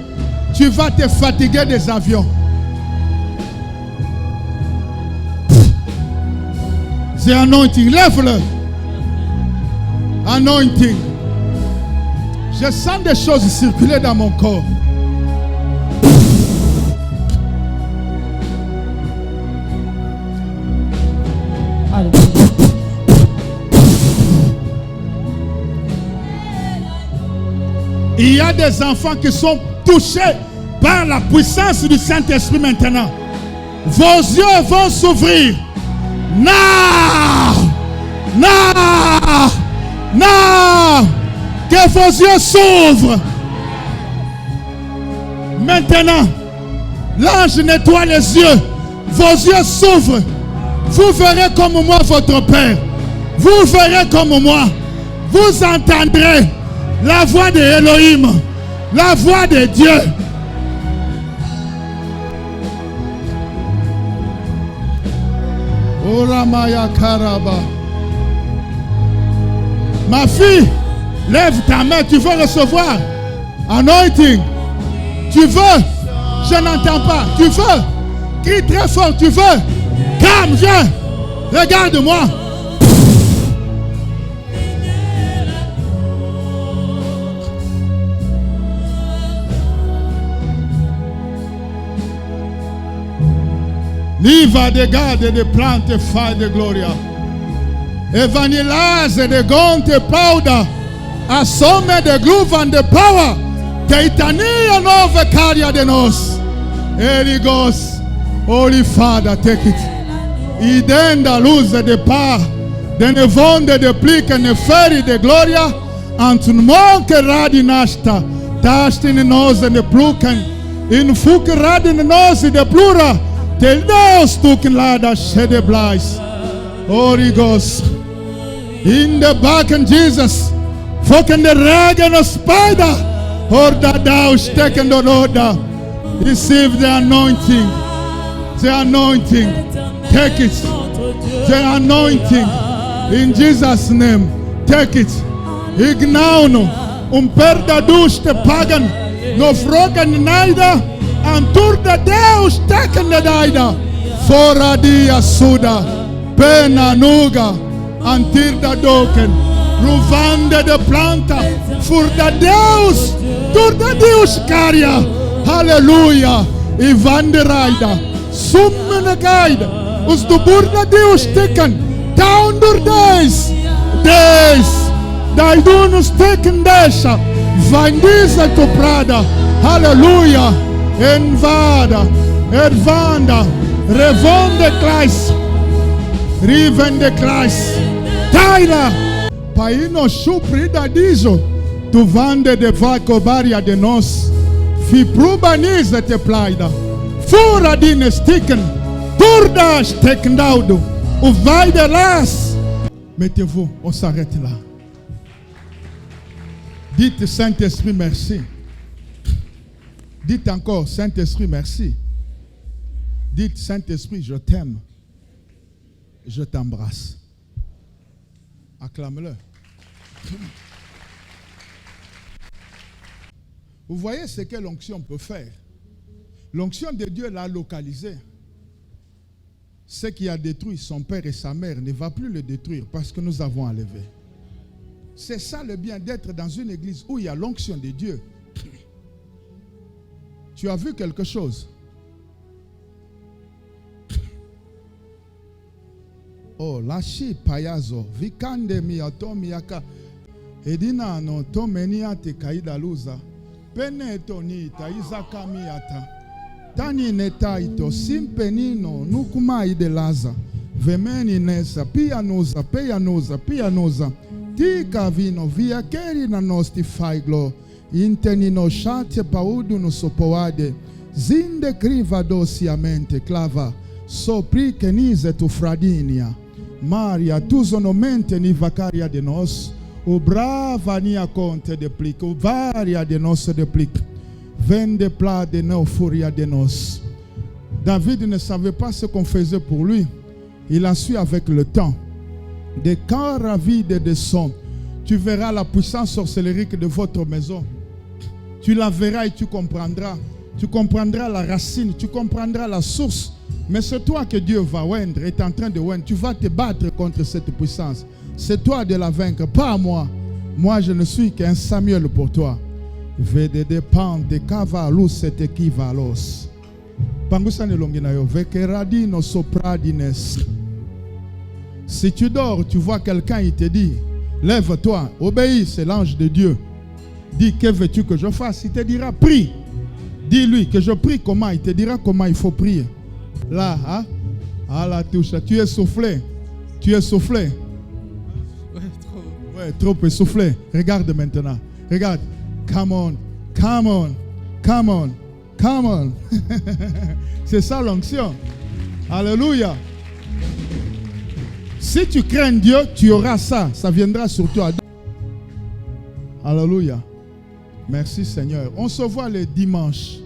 Tu vas te fatiguer des avions. C'est anointing. Lève-le. Anointing. Je sens des choses circuler dans mon corps. Il y a des enfants qui sont touchés par la puissance du Saint-Esprit maintenant. Vos yeux vont s'ouvrir. Now! Now! Now! Que vos yeux s'ouvrent. Maintenant, l'ange nettoie les yeux. Vos yeux s'ouvrent. Vous verrez comme moi votre Père. Vous verrez comme moi. Vous entendrez la voix de Elohim, la voix de Dieu. Oramaya Karaba. Ma fille, lève ta main, tu veux recevoir anointing. Tu veux? Je n'entends pas. Tu veux? Crie très fort, tu veux? Calme, viens. Regarde-moi. Liva de garde de plante fa de gloria. Evangelize de gonte powder. Asome de groove and the power. Keitania nove caria de nos. Holy Ghost, Holy Father, take it. Idenda luz de par. De nevonde de plica ne feri de gloria. Antun monke radinasta. Tastin nos de pluken. In fuk radin nos de plura. Tel Deus tuken lada shede blais. Holy Ghost. In the back and Jesus. Fucking the regen of spider. Order thou taken the order. Receive the anointing. The anointing. Take it. The anointing. In Jesus' name. Take it. Ignauno. Perda duste pagan. No frogan neither. Antur de Deus taken the daida. Fora dia suda. Pena nuga. Antir da doken. Ruvande de planta. For the Deus. Tur de Deus caria. Hallelujah. Ivan de raida. Summene guide. Us du burda Deus taken. Down dur days. Days. Daidunus taken desha. Vandisa to Prada. Hallelujah. Envada. Ervanda. Revonde Christ. Rivende Christ. Taila. Paino suprida dizo. Tu vande de vaco varia de nos. Fi prubanize te plaida. Fura dine sticken. Turda stecken daudo. O vai de las. Mettez-vous, on s'arrête là. Dites Saint-Esprit merci. Dites encore Saint-Esprit merci. Dites Saint-Esprit je t'aime. Je t'embrasse. Acclame-le. Vous voyez ce que l'onction peut faire. L'onction de Dieu l'a localisé. Ce qui a détruit son père et sa mère ne va plus le détruire parce que nous avons enlevé. C'est ça le bien d'être dans une église où il y a l'onction de Dieu. Tu as vu quelque chose? Oh, lashi payazo, vikande miato miaka, edina no to meniate kaida luza, pene toni ta izaka miata, tani netaito simpenino nukuma ide laza, vemeni nesa pianoza pianoza, tika vino via keri na nosti faiglo, intenino shate paudu no sopoade, zinde kriva dosiamente clava, sopri kenize tu fradinia. Maria, tu sono mente ni vacaria de nos, o brava ni a conte de plic, o varia de nos de plic, vende plat de nos furia de nos. David ne savait pas ce qu'on faisait pour lui. Il a su avec le temps. Des cœurs ravides de son, tu verras la puissance sorcellérique de votre maison. Tu la verras et tu comprendras. Tu comprendras la racine, tu comprendras la source. Mais c'est toi que Dieu va oindre, est en train de oindre. Tu vas te battre contre cette puissance. C'est toi de la vaincre, pas moi. Moi, je ne suis qu'un Samuel pour toi. Vede pante cavalus et equivalos. Pangusane longinayo vekeradino sopradines. Si tu dors, tu vois quelqu'un, il te dit, lève-toi, obéis, c'est l'ange de Dieu. Dis, que veux-tu que je fasse? Il te dira, prie. Dis-lui que je prie comment, il te dira comment il faut prier. Là, hein? À la touche, tu es soufflé. Tu es soufflé. Ouais, trop. Ouais, trop essoufflé. Regarde maintenant. Regarde. Come on, come on, come on, come on. C'est ça l'onction. Alléluia. Si tu crains Dieu, tu auras ça. Ça viendra sur toi. Alléluia. Merci Seigneur. On se voit le dimanche.